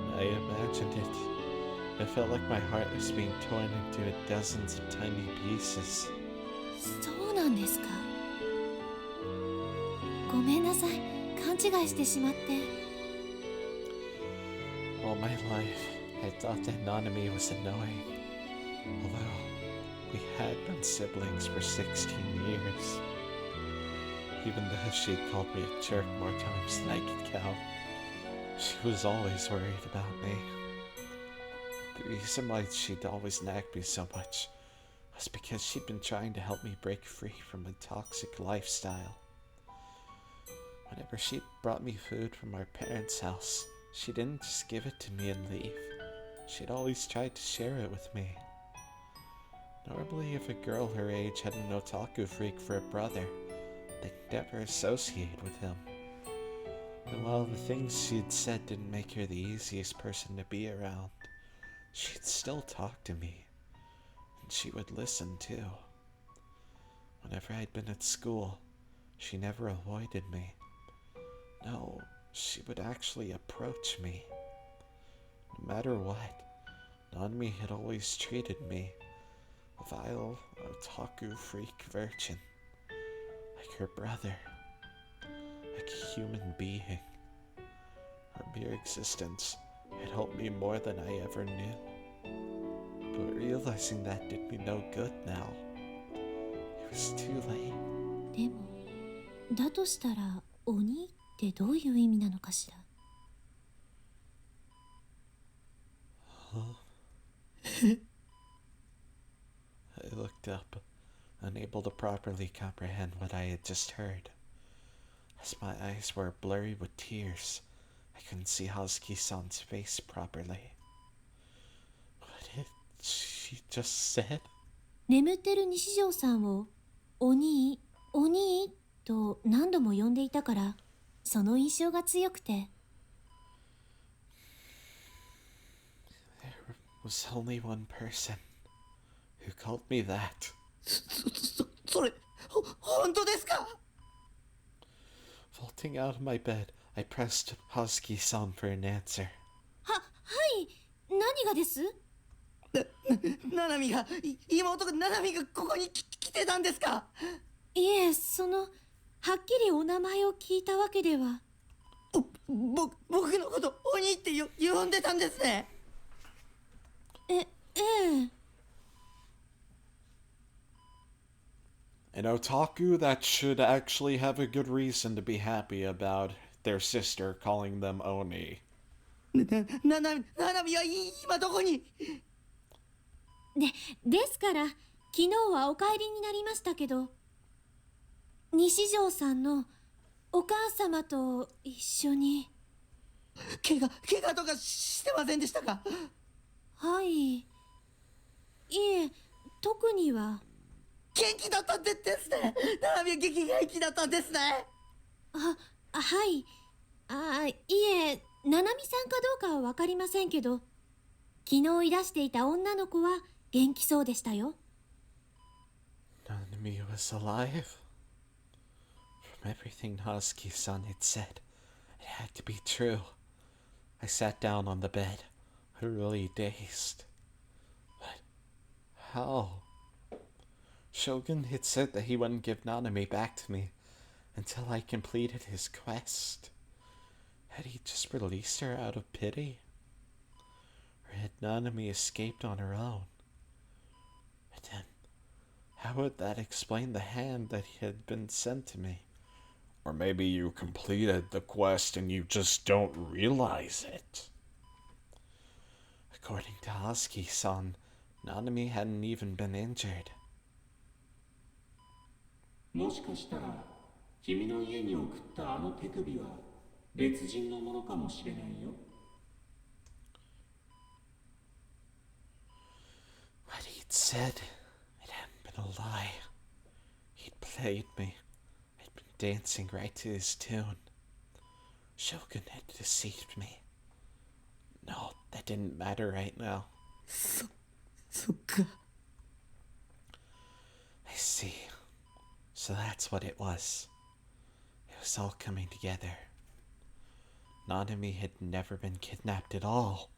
Speaker 1: When I imagined it, it felt like my heart was being torn into dozens of tiny pieces.
Speaker 4: そうなんですか。ごめんなさい、勘違いしてしまって。
Speaker 1: All my life, I thought that Nanami was annoying. Although we had been siblings for 16 years. Even though she called me a jerk more times than I could count, she was always worried about me. The reason why she'd always nag me so much was because she'd been trying to help me break free from a toxic lifestyle. Whenever she brought me food from our parents' house, she didn't just give it to me and leave. She'd always tried to share it with me. Normally, if a girl her age had an otaku freak for a brother, they'd never associate with him. And while the things she'd said didn't make her the easiest person to be around, she'd still talk to me. And she would listen too. Whenever I'd been at school, she never avoided me. No, she would actually approach me. No matter what, Nanmi had always treated me, a vile otaku freak virgin, like her brother, like a human being. Her mere existence had helped me more than I ever knew. But realizing that did me no good now. It was too late.
Speaker 4: でも、だとしたら鬼ってどういう意味なのかしら。
Speaker 1: I looked up, unable to properly comprehend what I had just heard. As my eyes were blurry with tears, I I couldn't see Hazuki-san's face properly. What did she just said?
Speaker 4: 眠ってる西条さんをお兄お兄と何度も呼んでいたから、その印象が強くて。
Speaker 1: There was only one person who called me that.
Speaker 3: それ本当ですか？
Speaker 1: Vaulting out of my bed, I pressed Hazuki-san for an answer.
Speaker 4: はい、何がです？
Speaker 3: ななみが妹がななみがここに来てたんですか？
Speaker 4: いえ、はっきりお名前を聞いたわけでは。
Speaker 3: 僕のこと鬼って呼んでたんですね。
Speaker 4: ええ。
Speaker 1: An otaku that should actually have a good reason to be happy about their sister calling them Oni.
Speaker 3: ななみは今どこに？
Speaker 4: ですから昨日はお帰りになりましたけど、西条さんのお母様と一緒に。
Speaker 3: 怪我とかしてませんでしたか？
Speaker 4: はい、いえ、特には。
Speaker 3: 元気だったんですね。ななみは元気だったんですね。
Speaker 4: はい。いえ、ななみさんかどうかは分かりませんけど、昨日いらしていた女の子は元気そうでしたよ。
Speaker 1: Nanami was alive? From everything Hazuki-san had said, it had to be true. I sat down on the bed, utterly dazed. But how? Shogun had said that he wouldn't give Nanami back to me until I completed his quest. Had he just released her out of pity? Or had Nanami escaped on her own? And then, how would that explain the hand that had been sent to me? Or maybe you completed the quest and you just don't realize it. According to Hazuki-san, Nanami hadn't even been injured.
Speaker 5: もしかしたら君の家に送ったあの手首は別人のものかもしれないよ。
Speaker 1: What he'd said, it hadn't been a lie. He'd played me. I'd been dancing right to his tune. Shogun had deceived me. No, that didn't matter right now.
Speaker 3: そっか。
Speaker 1: I see. So that's what it was. It was all coming together. Nanami had never been kidnapped at all.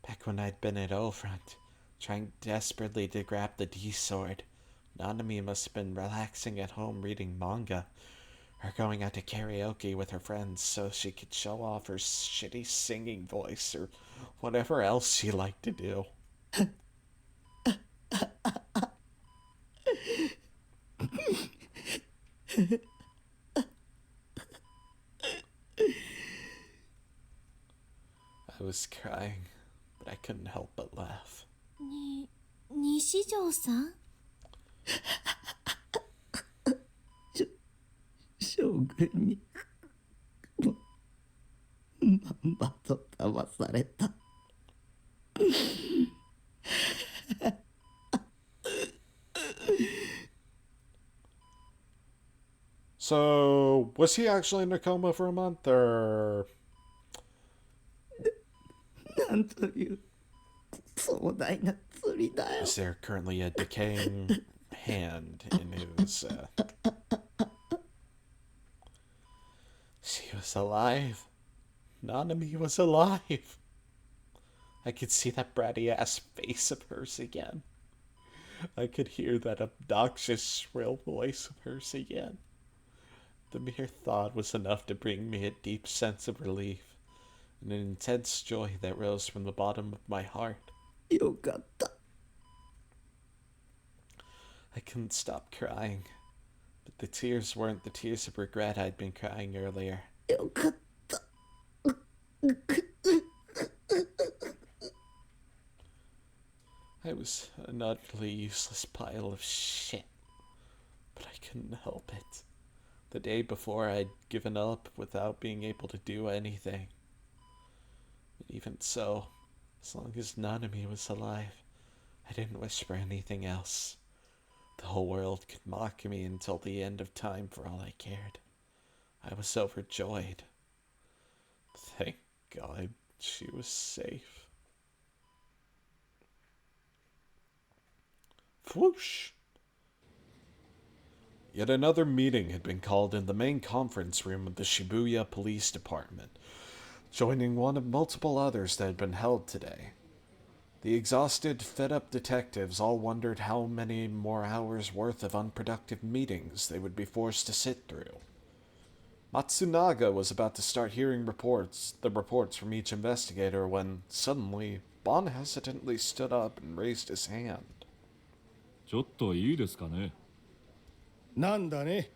Speaker 1: Back when I'd been at O-Front, trying desperately to grab the D-sword, Nanami must have been relaxing at home reading manga, or going out to karaoke with her friends so she could show off her shitty singing voice, or whatever else she liked to do. I was crying, but I couldn't help but laugh.
Speaker 4: 西条さん？
Speaker 3: 将軍にまんまと騙された。
Speaker 1: So, was he actually in a coma for a month, or...?
Speaker 3: なんという壮大な釣りだよ。
Speaker 1: Is there currently a decaying hand in his, She was alive. Nanami was alive. I could see that bratty-ass face of hers again. I could hear that obnoxious, shrill voice of hers again. The mere thought was enough to bring me a deep sense of relief, and an intense joy that rose from the bottom of my heart.
Speaker 3: よかった。
Speaker 1: I couldn't stop crying, but the tears weren't the tears of regret I'd been crying earlier.
Speaker 3: よかった。
Speaker 1: I was an utterly useless pile of shit, but I couldn't help it. The day before, I'd given up without being able to do anything. But even so, as long as Nanami was alive, I didn't wish for anything else. The whole world could mock me until the end of time for all I cared. I was overjoyed. Thank God she was safe. Whoosh! Yet another meeting had been called in the main conference room of the Shibuya Police Department, joining one of multiple others that had been held today. The exhausted, fed-up detectives all wondered how many more hours worth of unproductive meetings they would be forced to sit through. Matsunaga was about to start hearing reports from each investigator when, suddenly, Bon hesitantly stood up and raised his hand.
Speaker 6: ちょっといいですかね。
Speaker 3: なんだね。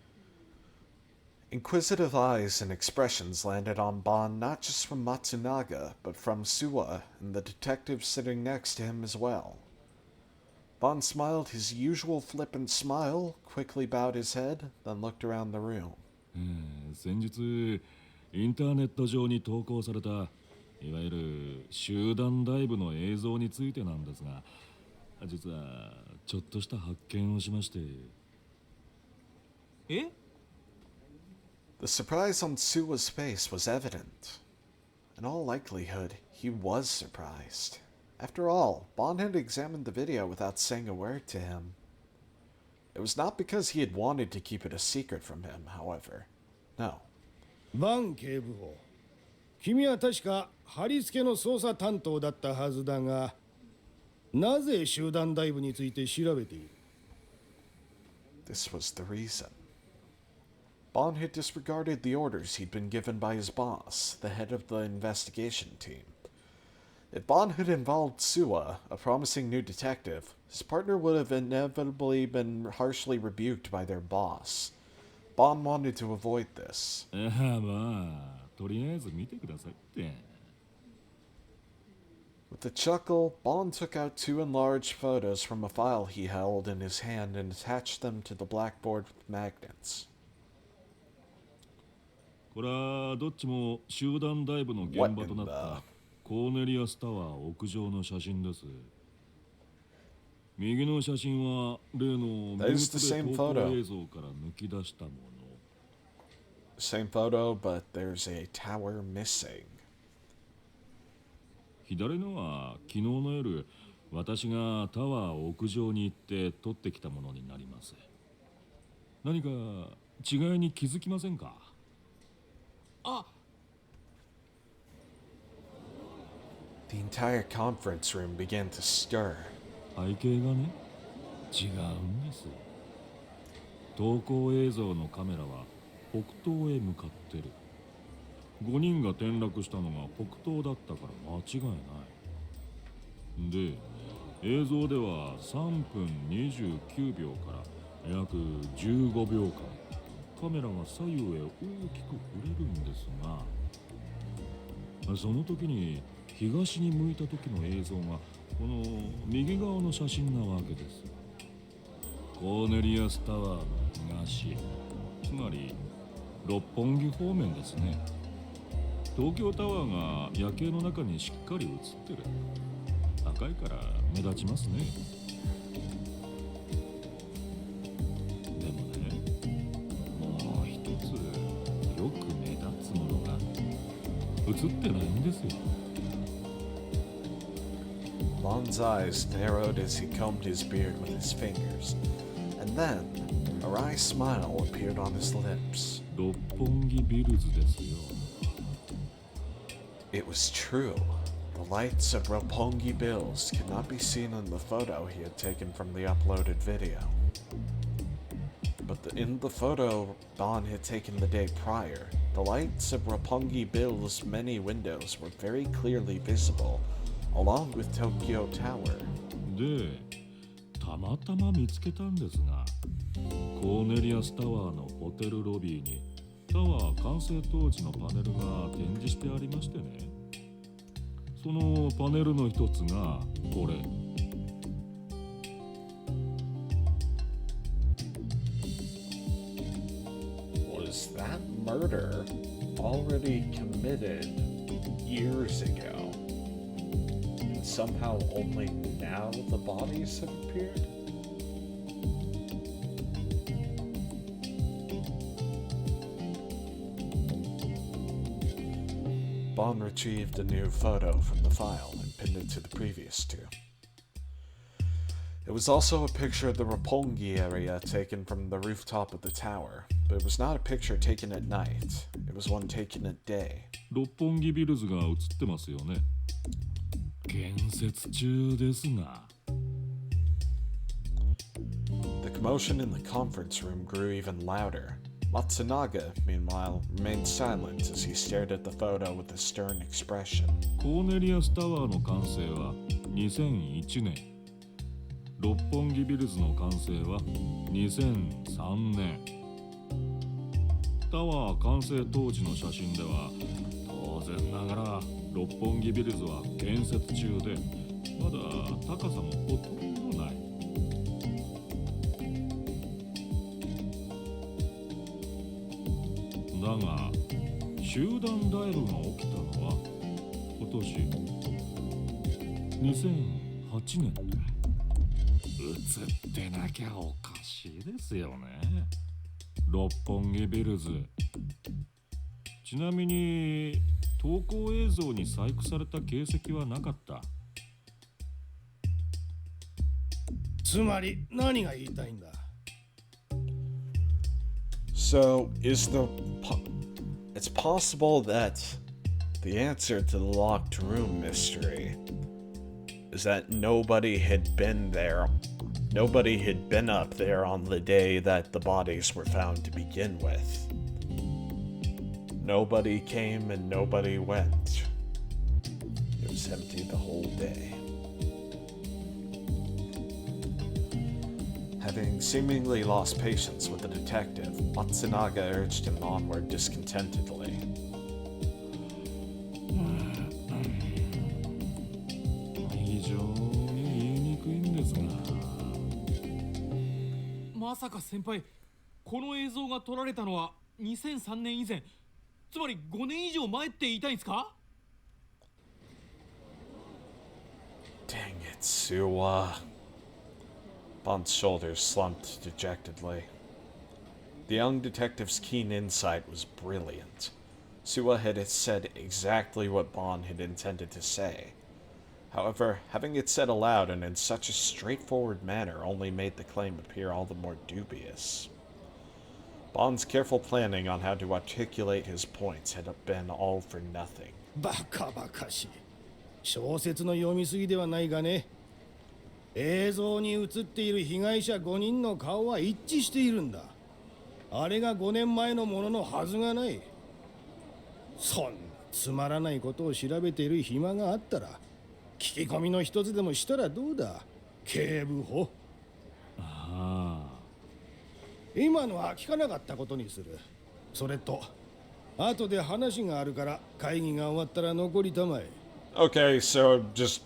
Speaker 1: Inquisitive eyes and expressions landed on Bon not just from Matsunaga, but from Suwa and the detective sitting next to him as well. Bon smiled his usual flippant smile, quickly bowed his head, then looked around the room.
Speaker 6: 先日インターネット上に投稿されたいわゆる集団ダイブの映像についてなんですが、実はちょっとした発見をしまして。
Speaker 3: え？
Speaker 1: The surprise on Suwa's face was evident. In all likelihood, he was surprised. After all, Bon had examined the video without saying a word to him. It was not because he had wanted to keep it a secret from him, however. No.
Speaker 3: バン警部補、君は確か貼り付けの捜査担当だったはずだが、なぜ集団ダイブについて調べている？
Speaker 1: This was the reason. Bon had disregarded the orders he'd been given by his boss, the head of the investigation team. If Bon had involved Suwa, a promising new detective, his partner would have inevitably been harshly rebuked by their boss. Bon wanted to avoid this.
Speaker 6: まあとりあえず見てくださいって。
Speaker 1: With a chuckle, Bon took out 2 enlarged photos from a file he held in his hand and attached them to the blackboard with magnets.
Speaker 6: これはどっちも集団ダイブの現場となったコーネリアスタワー屋上の写真です。右の写真は例のミュートで投稿映像から抜き出したもの。
Speaker 1: Same photo, but there's a tower missing.
Speaker 6: 左のは昨日の夜、私がタワー屋上に行って撮ってきたものになります。何か違いに気づきませんか？
Speaker 1: The entire conference room began to stir.
Speaker 6: 背景がね、違うんです。投稿映像のカメラは北東へ向かってる。5人が転落したのが北東だったから間違いない。で、映像では3分29秒から約15秒間、カメラが左右へ大きく触れるんですが、その時に東に向いた時の映像がこの右側の写真なわけです。コーネリアスタワーの東、つまり六本木方面ですね。東京タワーが夜景の中にしっかり映ってる。赤いから目立ちますね。でもね、もう一つよく目立つものが映ってないんですよ。
Speaker 1: Bon's eyes narrowed as he combed his beard with his fingers, and then a wry smile appeared on his lips.
Speaker 6: 六本木ビルズですよ。
Speaker 1: It was true. The lights of Roppongi Bills could not be seen in the photo he had taken from the uploaded video. But in the photo Bon had taken the day prior, the lights of Roppongi Bills' many windows were very clearly visible, along with Tokyo Tower.
Speaker 6: で、たまたま見つけたんですが、コーネリアスタワーのホテルロビーにタワー完成当時のパネルが展示してありましてね。そのパネルの一つがこれ。
Speaker 1: Was murder already committed years ago, and somehow only now the bodies have appeared? Bond retrieved a new photo from the file and pinned it to the previous two. It was also a picture of the Roppongi area taken from the rooftop of the tower, but it was not a picture taken at night. It was one taken at day.
Speaker 6: 六本木ビルズが映ってますよね。建設中ですが。
Speaker 1: The commotion in the conference room grew even louder. Matsunaga, meanwhile, remained silent as he stared at the photo with a stern expression.
Speaker 6: コーネリアスタワーの完成は2001年。六本木ビルズの完成は2003年。タワー完成当時の写真では当然ながら六本木ビルズは建設中でまだ高さもほとんどない。だが集団ダイブが起きたのは今年2008年で映ってなきゃおかしいですよね。六本木ビルズ。ちなみに投稿映像に細工された形跡はなかった。
Speaker 3: つまり何が言いたいんだ。
Speaker 1: So, it's possible that the answer to the locked room mystery is that nobody had been there. Nobody had been up there on the day that the bodies were found to begin with. Nobody came and nobody went. It was empty the whole day. Having seemingly lost patience with the detective, Matsunaga urged him onward discontentedly.
Speaker 6: 非常に言いにくいんですが。
Speaker 7: まさか先輩、この映像が撮られたのは2003年以前、つまり5年以上前って言いたいんですか？
Speaker 1: Dang it, Suwa. Bond's shoulders slumped dejectedly. The young detective's keen insight was brilliant. Suwa had said exactly what Bond had intended to say. However, having it said aloud and in such a straightforward manner only made the claim appear all the more dubious. Bond's careful planning on how to articulate his points had been all for nothing.
Speaker 3: バカバカしい。小説の読みすぎではないがね。映像に映っている被害者5人の顔は一致しているんだ。あれが5年前のもののはずがない。そんなつまらないことを調べている暇があったら聞き込みの一つでもしたらどうだ、警部補。
Speaker 6: ああ。
Speaker 3: 今のは聞かなかったことにする。それと後で話があるから会議が終わったら残りたまえ。
Speaker 1: Okay, so just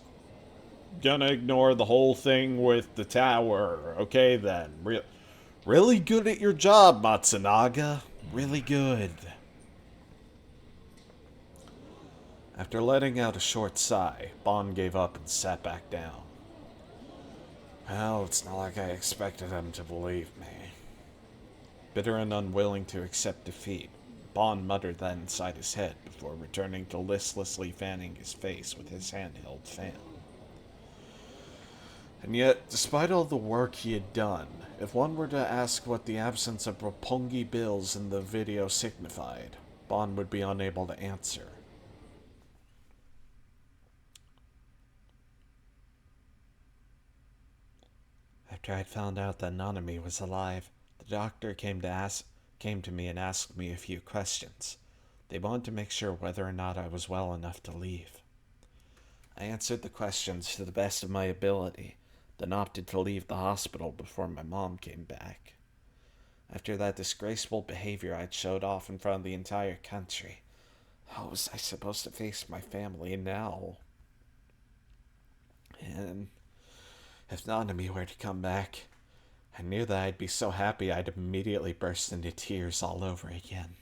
Speaker 1: gonna ignore the whole thing with the tower. Okay then. Really good at your job, Matsunaga. Really good. After letting out a short sigh, Bond gave up and sat back down. Well, it's not like I expected him to believe me. Bitter and unwilling to accept defeat, Bond muttered that inside his head before returning to listlessly fanning his face with his handheld fan. And yet, despite all the work he had done, if one were to ask what the absence of Roppongi bills in the video signified, Bond would be unable to answer. After I'd found out that Nanami was alive, the doctor came to me and asked me a few questions. They wanted to make sure whether or not I was well enough to leave. I answered the questions to the best of my ability, then opted to leave the hospital before my mom came back. After that disgraceful behavior I'd showed off in front of the entire country, how was I supposed to face my family now? And if Nanami were to come back, I knew that I'd be so happy I'd immediately burst into tears all over again.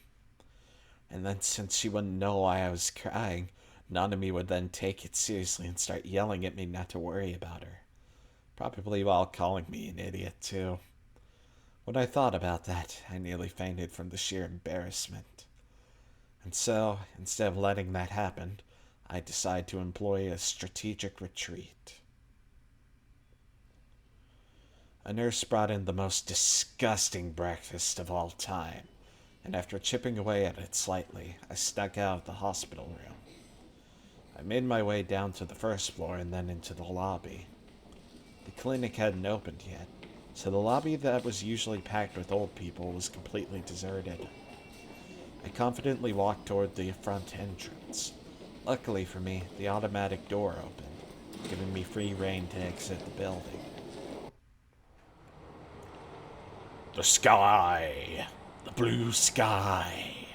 Speaker 1: And then since she wouldn't know why I was crying, Nanami would then take it seriously and start yelling at me not to worry about her. Probably while calling me an idiot, too. When I thought about that, I nearly fainted from the sheer embarrassment. And so, instead of letting that happen, I decided to employ a strategic retreat. A nurse brought in the most disgusting breakfast of all time, and after chipping away at it slightly, I snuck out of the hospital room. I made my way down to the first floor and then into the lobby. The clinic hadn't opened yet, so the lobby that was usually packed with old people was completely deserted. I confidently walked toward the front entrance. Luckily for me, the automatic door opened, giving me free rein to exit the building. The sky! The blue sky!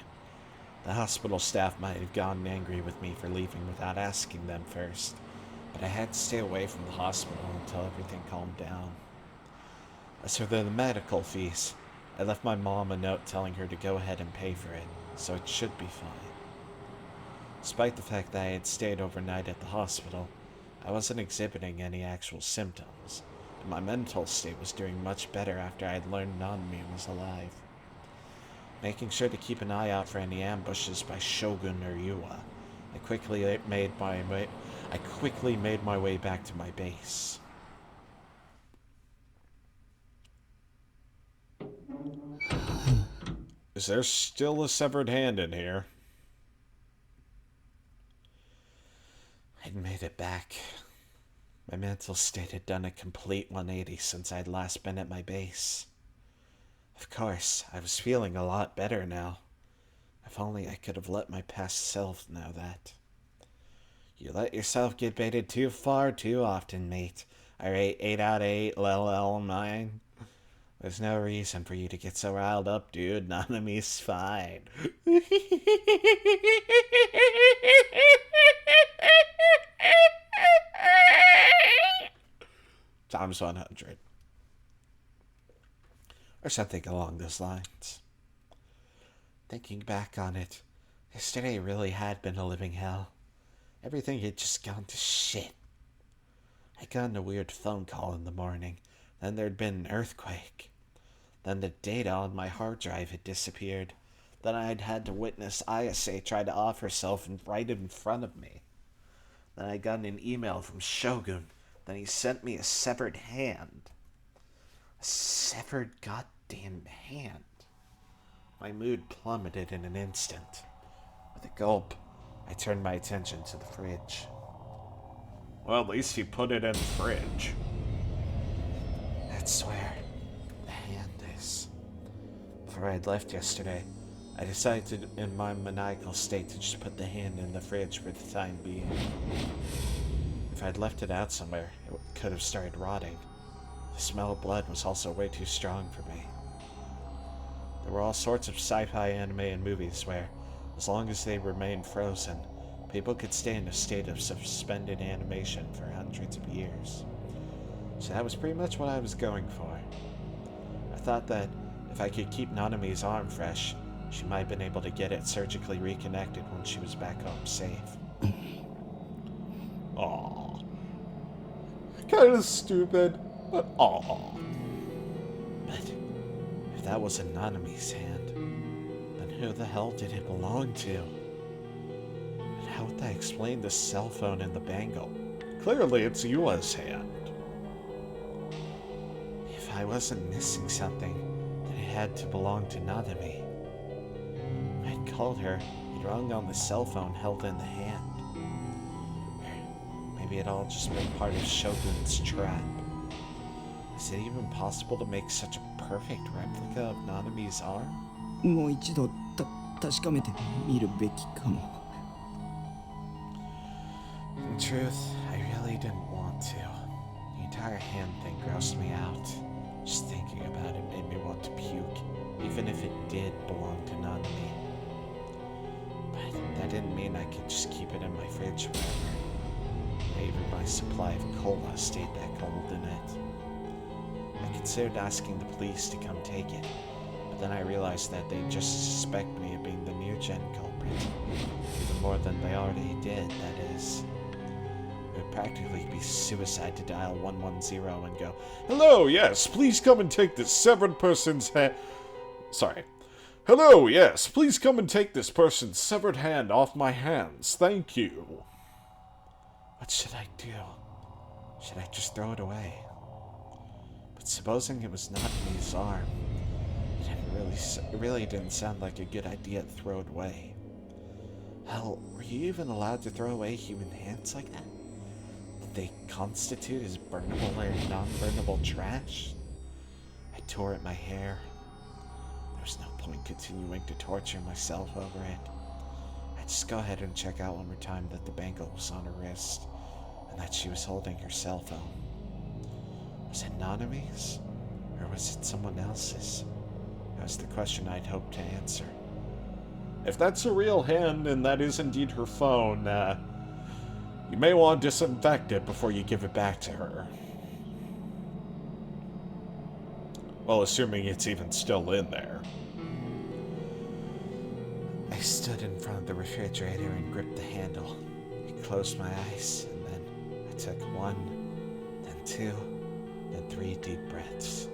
Speaker 1: The hospital staff might have gotten angry with me for leaving without asking them first, but I had to stay away from the hospital until everything calmed down. As for the medical fees, I left my mom a note telling her to go ahead and pay for it, so it should be fine. Despite the fact that I had stayed overnight at the hospital, I wasn't exhibiting any actual symptoms, and my mental state was doing much better after I had learned Nanami was alive. Making sure to keep an eye out for any ambushes by Shogun or Yua, I quickly made my way back to my base. Is there still a severed hand in here? I'd made it back. My mental state had done a complete 180 since I'd last been at my base. Of course, I was feeling a lot better now. If only I could have let my past self know that. You let yourself get baited too far too often, mate. I rate 8 out of 8, LL mine. There's no reason for you to get so riled up, dude. Nanami's fine. Times 100. Or something along those lines. Thinking back on it, yesterday really had been a living hell. Everything had just gone to shit. I got a weird phone call in the morning. Then there'd been an earthquake. Then the data on my hard drive had disappeared. Then I'd had to witness ISA try to off herself right in front of me. Then I got an email from Shogun. Then he sent me a severed hand. A severed goddamn hand. My mood plummeted in an instant. With a gulp, I turned my attention to the fridge. Well, at least he put it in the fridge. That's where the hand is. Before I'd left yesterday, I decided in my maniacal state to just put the hand in the fridge for the time being. If I'd left it out somewhere, it could have started rotting. The smell of blood was also way too strong for me. There were all sorts of sci-fi anime and movies where, as long as they remained frozen, people could stay in a state of suspended animation for hundreds of years. So that was pretty much what I was going for. I thought that if I could keep Nanami's arm fresh, she might have been able to get it surgically reconnected when she was back home safe. Aww. Kinda stupid, but aww. But if that wasn't Nanami's hand, then who the hell did it belong to? And how would that explain the cell phone and the bangle? Clearly it's Yua's hand. If I wasn't missing something, then it had to belong to Nanami. I'd called her, it rung on the cell phone held in the hand. Or maybe it all just been part of Shogun's trap. Is it even possible to make such a perfect replica of Nanami's arm?
Speaker 8: もう一度確かめてみるべきかも。
Speaker 1: In truth, I really didn't want to. The entire hand thing grossed me out. Just thinking about it made me want to puke, even if it did belong to Nanami. But that didn't mean I could just keep it in my fridge forever. Even my supply of cola stayed that cold in it. I considered asking the police to come take it, but then I realized that they'd just suspect me of being the near-gen culprit. it. Even more than they already did, that is. It would practically be suicide to dial 110 and go, "Hello, yes, please come and take this severed person's hand." Sorry. "Hello, yes, please come and take this person's severed hand off my hands. Thank you." What should I do? Should I just throw it away? But supposing it was not in his arm, it really didn't sound like a good idea to throw it away. Hell, were you even allowed to throw away human hands like that? Did they constitute as burnable or non-burnable trash? I tore at my hair. There was no point continuing to torture myself over it. I'd just go ahead and check out one more time that the bangle was on her wrist, and that she was holding her cell phone. Was it Nanami's? Or was it someone else's? That was the question I'd hoped to answer. If that's a real hand and that is indeed her phone, you may want to disinfect it before you give it back to her. Well, assuming it's even still in there. I stood in front of the refrigerator and gripped the handle. I closed my eyes, and then I took 1, then 2, then 3 deep breaths.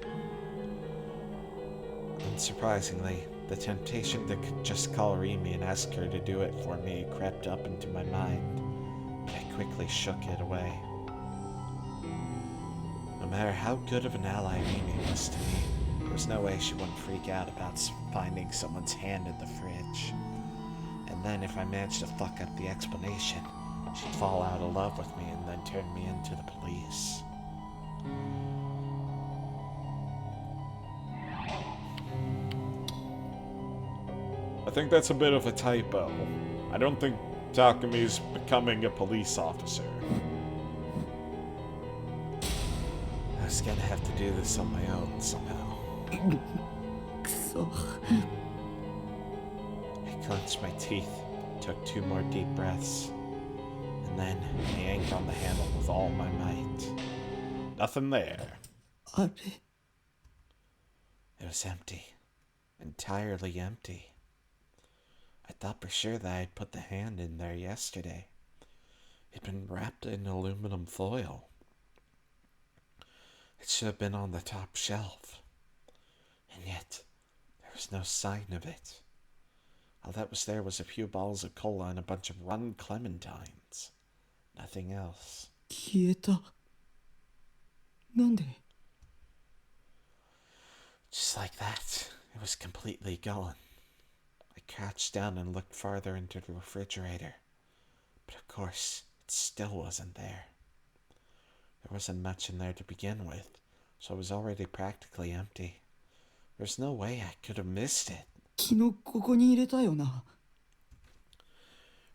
Speaker 1: Unsurprisingly, the temptation to just call Remy and ask her to do it for me crept up into my mind, but I quickly shook it away. No matter how good of an ally Remy was to me, there was no way she wouldn't freak out about finding someone's hand in the fridge. And then if I managed to fuck up the explanation, she'd fall out of love with me and then turn me into the police. I think that's a bit of a typo. I don't think Takami's becoming a police officer. I was gonna have to do this on my own somehow.
Speaker 8: くそ。
Speaker 1: I clenched my teeth, took 2 more deep breaths, and then I yanked on the handle with all my might. Nothing there.
Speaker 8: あれ
Speaker 1: It was empty. Entirely empty. I thought for sure that I'd put the hand in there yesterday. It'd been wrapped in aluminum foil. It should have been on the top shelf. And yet, there was no sign of it. All that was there was a few bottles of cola and a bunch of rotten clementines. Nothing else.
Speaker 8: 消えた。なんで
Speaker 1: Just like that, it was completely gone. I crouched down and looked farther into the refrigerator. But of course, it still wasn't there. There wasn't much in there to begin with, so it was already practically empty. There's no way I could have missed it.
Speaker 8: 昨日ここに入れたよな。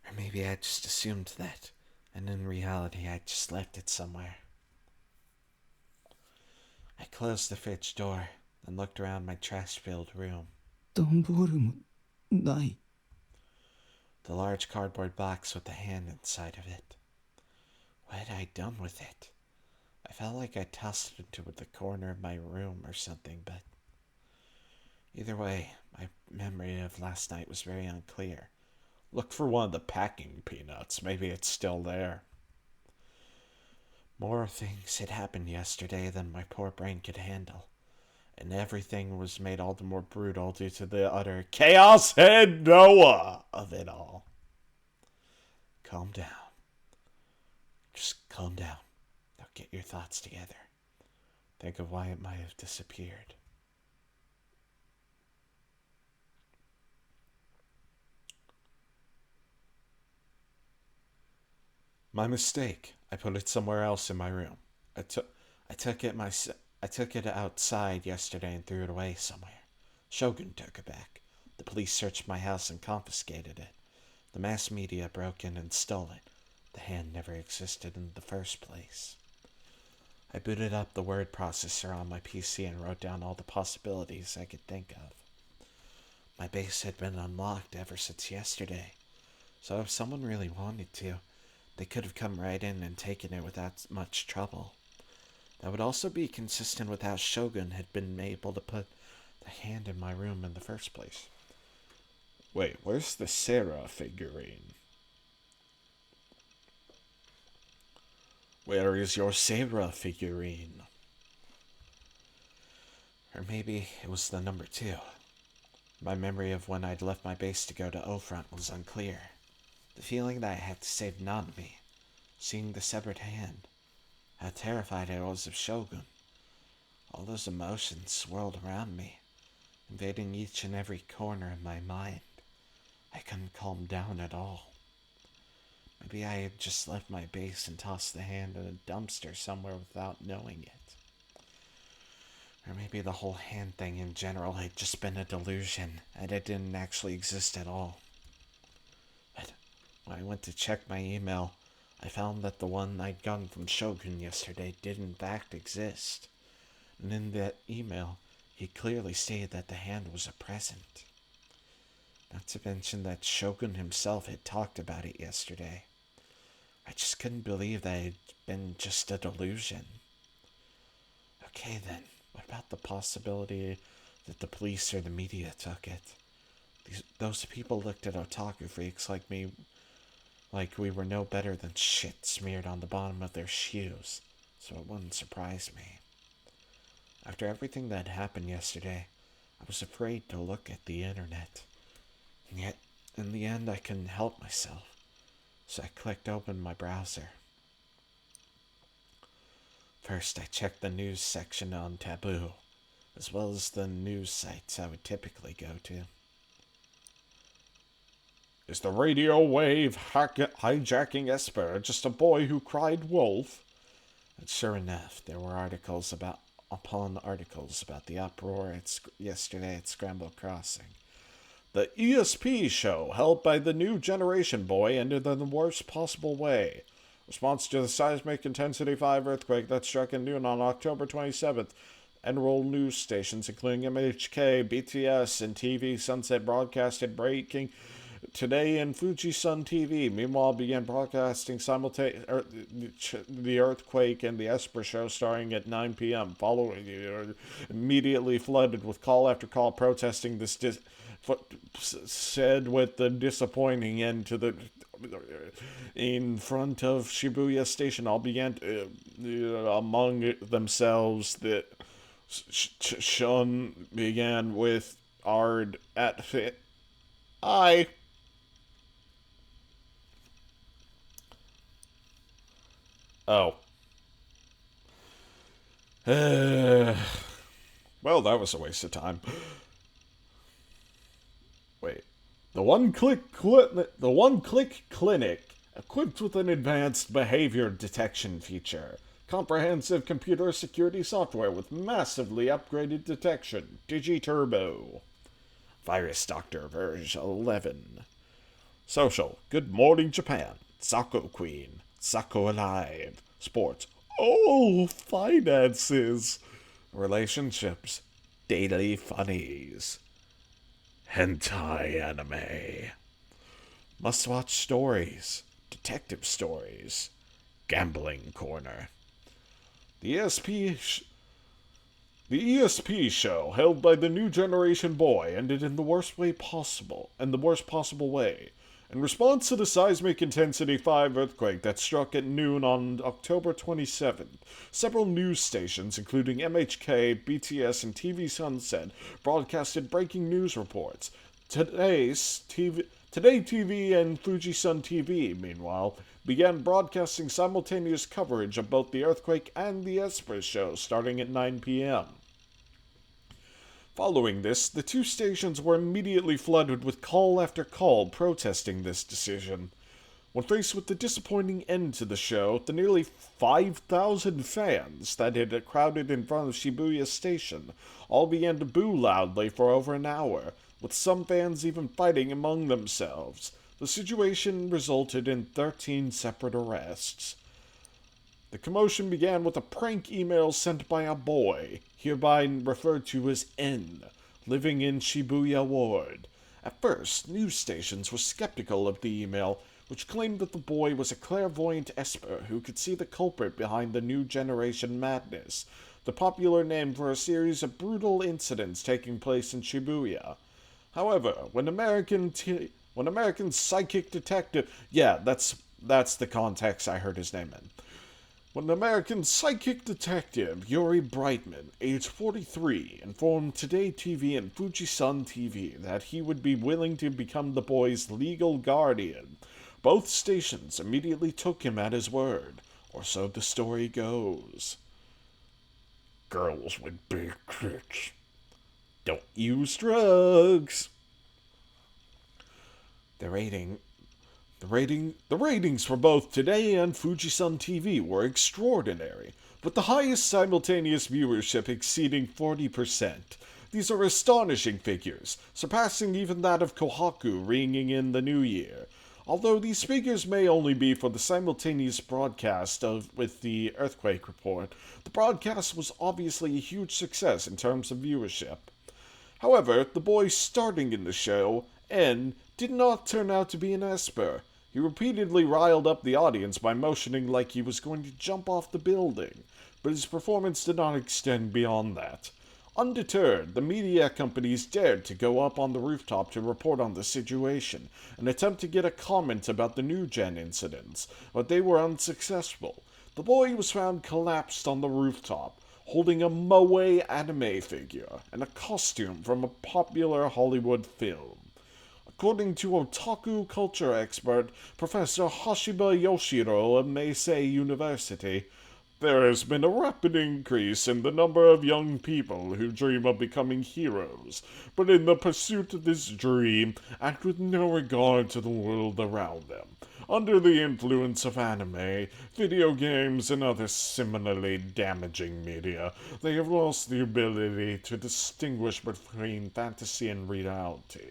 Speaker 1: Or maybe I just assumed that, and in reality I just left it somewhere. I closed the fridge door, then looked around my trash-filled room.
Speaker 8: 段ボールもない。
Speaker 1: The large cardboard box with the hand inside of it. What had I done with it? I felt like I tossed it into the corner of my room or something, but... Either way, my memory of last night was very unclear. Looked for one of the packing peanuts. Maybe it's still there. More things had happened yesterday than my poor brain could handle. And everything was made all the more brutal due to the utter chaos and NoAH of it all. Calm down. Just calm down. Now get your thoughts together. Think of why it might have disappeared. My mistake. I put it somewhere else in my room. I took it outside yesterday and threw it away somewhere. Shogun took it back. The police searched my house and confiscated it. The mass media broke in and stole it. The hand never existed in the first place. I booted up the word processor on my PC and wrote down all the possibilities I could think of. My base had been unlocked ever since yesterday, so if someone really wanted to, they could have come right in and taken it without much trouble. That would also be consistent with how Shogun had been able to put the hand in my room in the first place. Wait, where's the Sarah figurine? Where is your Sarah figurine? Or maybe it was the number 2. My memory of when I'd left my base to go to O-Front was unclear. The feeling that I had to save Nanami, seeing the severed hand, how terrified I was of Shogun. All those emotions swirled around me, invading each and every corner of my mind. I couldn't calm down at all. Maybe I had just left my base and tossed the hand in a dumpster somewhere without knowing it. Or maybe the whole hand thing in general had just been a delusion, and it didn't actually exist at all. But when I went to check my email, I found that the one I'd gotten from Shogun yesterday did in fact exist. And in that email, he clearly stated that the hand was a present. Not to mention that Shogun himself had talked about it yesterday. I just couldn't believe that it had been just a delusion. Okay then, what about the possibility that the police or the media took it? Those people looked at otaku freaks like me, like we were no better than shit smeared on the bottom of their shoes, so it wouldn't surprise me. After everything that happened yesterday, I was afraid to look at the internet. And yet, in the end, I couldn't help myself, so I clicked open my browser. First, I checked the news section on Taboo, as well as the news sites I would typically go to. Is the radio wave hijacking Esper just a boy who cried wolf? And sure enough, there were articles upon articles about the uproar yesterday at Scramble Crossing. The ESP show, held by the new generation boy, ended in the worst possible way. Response to the seismic intensity 5 earthquake that struck at noon on October 27th. Enrolled news stations, including MHK, BTS, and TV Sunset, broadcasted breaking today in Fuji Sun TV. Meanwhile, began broadcasting the earthquake and the Esper show starting at 9 p.m. Following, immediately flooded with call after call protesting this said with the disappointing end to the in front of Shibuya Station. All began among themselves. The shun began with Ard at fit. I. Oh. Well, that was a waste of time. Wait. The one-click clinic, equipped with an advanced behavior detection feature. Comprehensive computer security software with massively upgraded detection. DigiTurbo. Virus Doctor version 11. Social. Good Morning Japan. Sako Queen. Sako Alive. Sports. Oh, finances. Relationships. Daily funnies. Hentai anime. Must-watch stories. Detective stories. Gambling corner. The ESP show, held by the new generation boy, ended in the worst possible way. In response to the seismic intensity 5 earthquake that struck at noon on October 27th, several news stations, including MHK, BTS, and TV Sunset, broadcasted breaking news reports. Today TV and Fuji Sun TV, meanwhile, began broadcasting simultaneous coverage of both the earthquake and the Esper show starting at 9 p.m. Following this, the two stations were immediately flooded with call after call protesting this decision. When faced with the disappointing end to the show, the nearly 5,000 fans that had crowded in front of Shibuya Station all began to boo loudly for over an hour, with some fans even fighting among themselves. The situation resulted in 13 separate arrests. The commotion began with a prank email sent by a boy, hereby referred to as N, living in Shibuya Ward. At first, news stations were skeptical of the email, which claimed that the boy was a clairvoyant esper who could see the culprit behind the new generation madness, the popular name for a series of brutal incidents taking place in Shibuya. However, when American psychic detective, yeah, that's the context I heard his name in. When American psychic detective Yuri Brightman, age 43, informed Today TV and Fuji-Sun TV that he would be willing to become the boy's legal guardian, both stations immediately took him at his word, or so the story goes. Girls with big tits don't use drugs. The ratings for both Today and Fuji-Sun TV were extraordinary, with the highest simultaneous viewership exceeding 40%. These are astonishing figures, surpassing even that of Kohaku ringing in the new year. Although these figures may only be for the simultaneous broadcast with the earthquake report, the broadcast was obviously a huge success in terms of viewership. However, the boy starting in the show, N, did not turn out to be an esper. He repeatedly riled up the audience by motioning like he was going to jump off the building, but his performance did not extend beyond that. Undeterred, the media companies dared to go up on the rooftop to report on the situation and attempt to get a comment about the new gen incidents, but they were unsuccessful. The boy was found collapsed on the rooftop, holding a moe anime figure and a costume from a popular Hollywood film. According to otaku culture expert Professor Hashiba Yoshiro of Meisei University, there has been a rapid increase in the number of young people who dream of becoming heroes, but in the pursuit of this dream, act with no regard to the world around them. Under the influence of anime, video games, and other similarly damaging media, they have lost the ability to distinguish between fantasy and reality.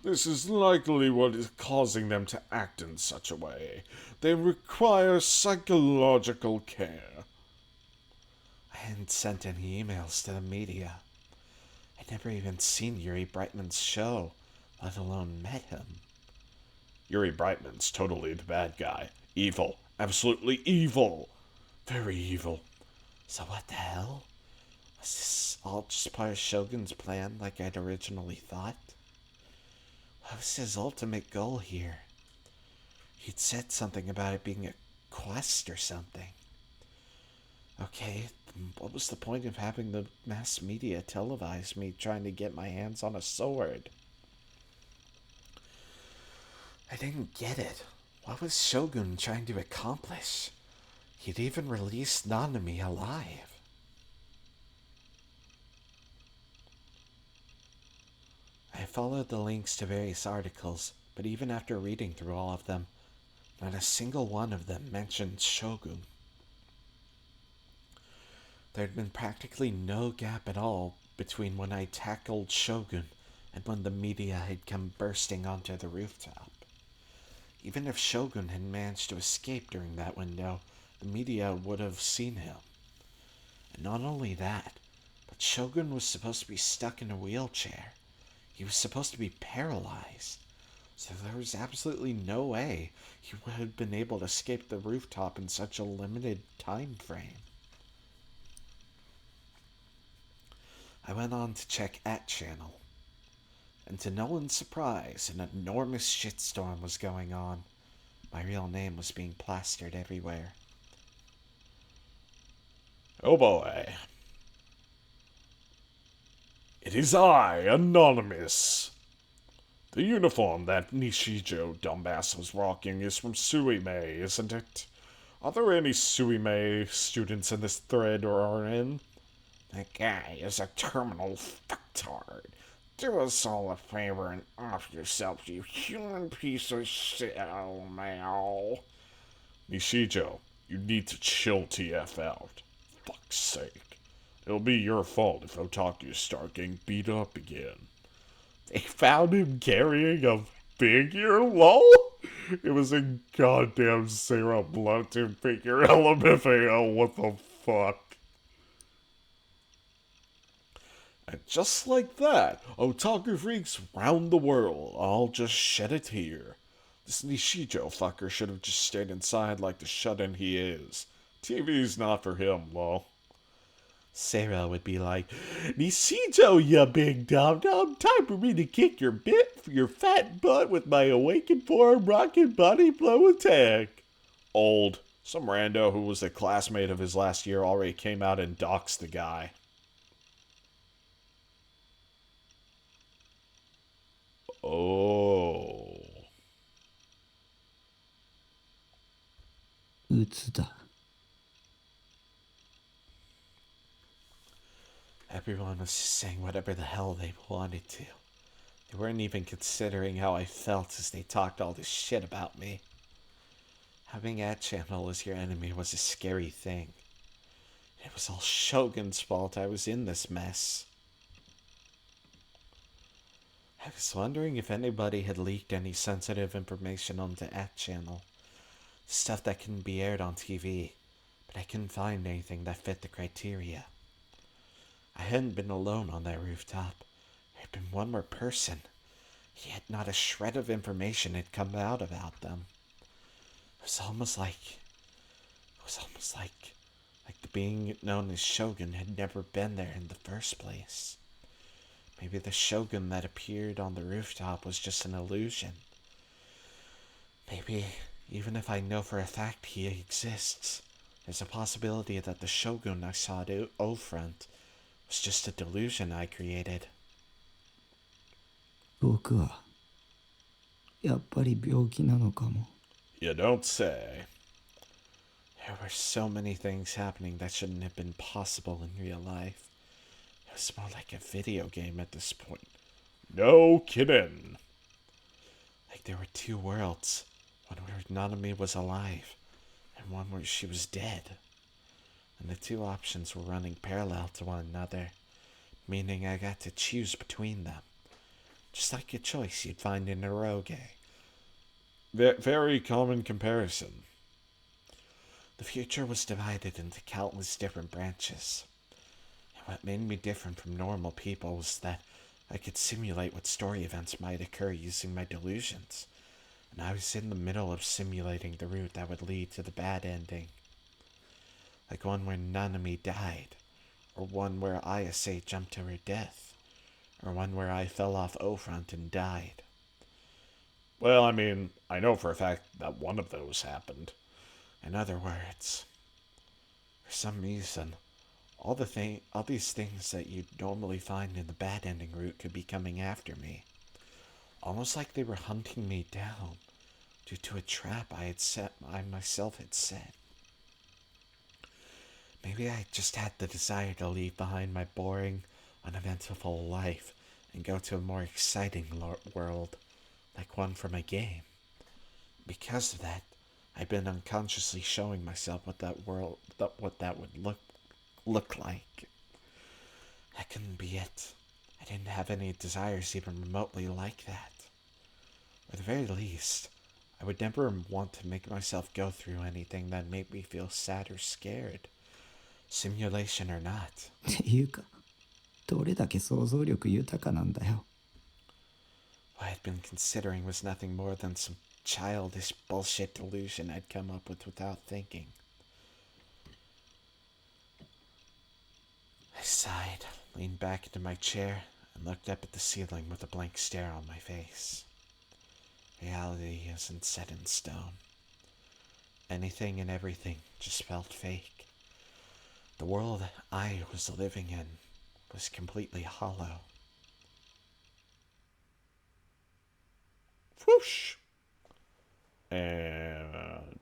Speaker 1: This is likely what is causing them to act in such a way. They require psychological care. I hadn't sent any emails to the media. I'd never even seen Yuri Brightman's show, let alone met him. Yuri Brightman's totally the bad guy. Evil. Absolutely evil. Very evil. So what the hell? Was this all just part of Shogun's plan like I'd originally thought? What was his ultimate goal here? He'd said something about it being a quest or something. Okay, what was the point of having the mass media televise me trying to get my hands on a sword? I didn't get it. What was Shogun trying to accomplish? He'd even released Nanami alive. I followed the links to various articles, but even after reading through all of them, not a single one of them mentioned Shogun. There had been practically no gap at all between when I tackled Shogun and when the media had come bursting onto the rooftop. Even if Shogun had managed to escape during that window, the media would have seen him. And not only that, but Shogun was supposed to be stuck in a wheelchair. He was supposed to be paralyzed, so there was absolutely no way he would have been able to escape the rooftop in such a limited time frame. I went on to check @channel, and to no one's surprise, an enormous shitstorm was going on. My real name was being plastered everywhere. Oh boy. It is I, Anonymous. The uniform that Nishijo dumbass was rocking is from Suime, isn't it? Are there any Suime students in this thread or RN? That guy is a terminal fucktard. Do us all a favor and off yourself, you human piece of shit, man. Nishijo, you need to chill TF out. Fuck's sake. It'll be your fault if Otaku start getting beat up again. They found him carrying a figure, lol? It was a goddamn Sarah Blunton figure, LMFAO, what the fuck? And just like that, Otaku freaks round the world all just shed a tear. This Nishijo fucker should have just stayed inside like the shut-in he is. TV's not for him, lol. Sarah would be like, Nisito, you big dum-dum, time for me to kick your fat butt with my awakened form rockin' body blow attack. Old. Some rando who was a classmate of his last year already came out and doxed the guy. Oh.
Speaker 8: 鬱だ。
Speaker 1: Everyone was just saying whatever the hell they wanted to. They weren't even considering how I felt as they talked all this shit about me. Having a channel as your enemy was a scary thing. It was all Shogun's fault I was in this mess. I was wondering if anybody had leaked any sensitive information onto that channel. Stuff that couldn't be aired on TV, but I couldn't find anything that fit the criteria. I hadn't been alone on that rooftop. There had been one more person, yet not a shred of information had come out about them. It was almost like the being known as Shogun had never been there in the first place. Maybe the Shogun that appeared on the rooftop was just an illusion. Maybe, even if I know for a fact he exists, there's a possibility that the Shogun I saw at O-Front was just a delusion I created.
Speaker 8: 僕はやっぱり病気なのかも。
Speaker 1: You don't say. There were so many things happening that shouldn't have been possible in real life. It was more like a video game at this point. No kidding. Like there were two worlds. One where Nanami was alive, and one where she was dead. And the two options were running parallel to one another, meaning I got to choose between them. Just like a choice you'd find in a eroge. Very common comparison. The future was divided into countless different branches. And what made me different from normal people was that I could simulate what story events might occur using my delusions. And I was in the middle of simulating the route that would lead to the bad ending. Like one where Nanami died, or one where Ayase jumped to her death, or one where I fell off O-Front and died. Well, I mean, I know for a fact that one of those happened. In other words, for some reason, all these things that you'd normally find in the bad ending route could be coming after me. Almost like they were hunting me down due to a trap I myself had set. Maybe I just had the desire to leave behind my boring, uneventful life and go to a more exciting world, like one from a game. Because of that, I've been unconsciously showing myself what that would look like. That couldn't be it. I didn't have any desires even remotely like that. At the very least, I would never want to make myself go through anything that made me feel sad or scared. Simulation or not.
Speaker 8: っていうか、どれだけ想像力豊かなんだよ。
Speaker 1: What I'd been considering was nothing more than some childish bullshit delusion I'd come up with without thinking. I sighed, leaned back into my chair, and looked up at the ceiling with a blank stare on my face. Reality isn't set in stone. Anything and everything just felt fake. The world I was living in was completely hollow. Whoosh! And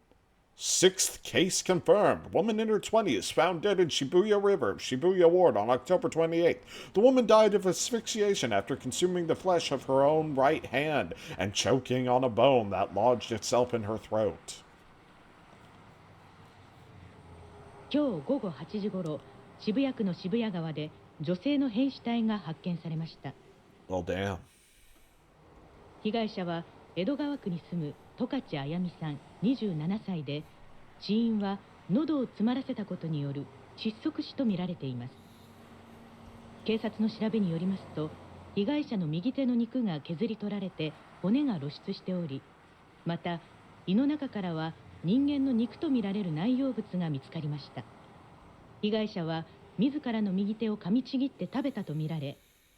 Speaker 1: sixth case confirmed. Woman in her 20s found dead in Shibuya River, Shibuya Ward on October 28th. The woman died of asphyxiation after consuming the flesh of her own right hand and choking on a bone that lodged itself in her throat.
Speaker 9: 今日午後8時ごろ、渋谷区の渋谷川で女性の変死体が発見されました。
Speaker 1: Well, damn.
Speaker 9: 被害者は江戸川区に住む十勝あやみさん27歳で、死因は喉を詰まらせたことによる窒息死とみられています。警察の調べによりますと、被害者の右手の肉が削り取られて骨が露出しており、また胃の中からは人間の肉とみられる内容物が見つかりました。被害者は自らの右手を噛みちぎって食べたとみられ、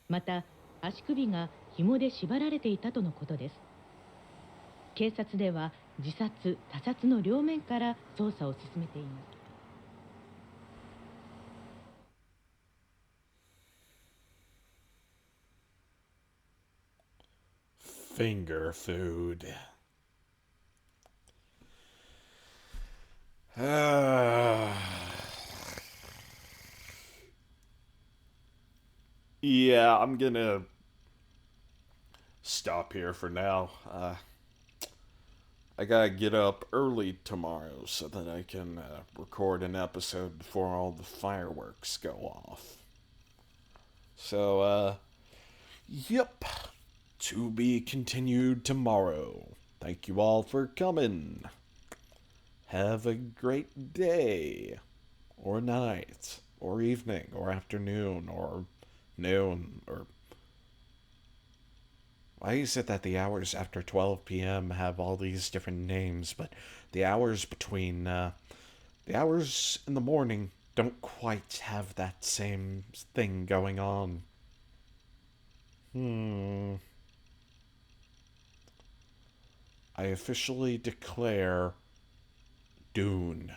Speaker 9: また足首が紐で縛られていたとのことです。警察では自殺・他殺の両面から捜査を進めています。
Speaker 1: Finger food. Yeah, I'm gonna stop here for now. I gotta get up early tomorrow so that I can record an episode before all the fireworks go off. So, yep. To be continued tomorrow. Thank you all for coming. Have a great day, or night, or evening, or afternoon, or noon, or... Why is it that the hours after 12 p.m. have all these different names, but the hours between, the hours in the morning don't quite have that same thing going on? I officially declare Dune.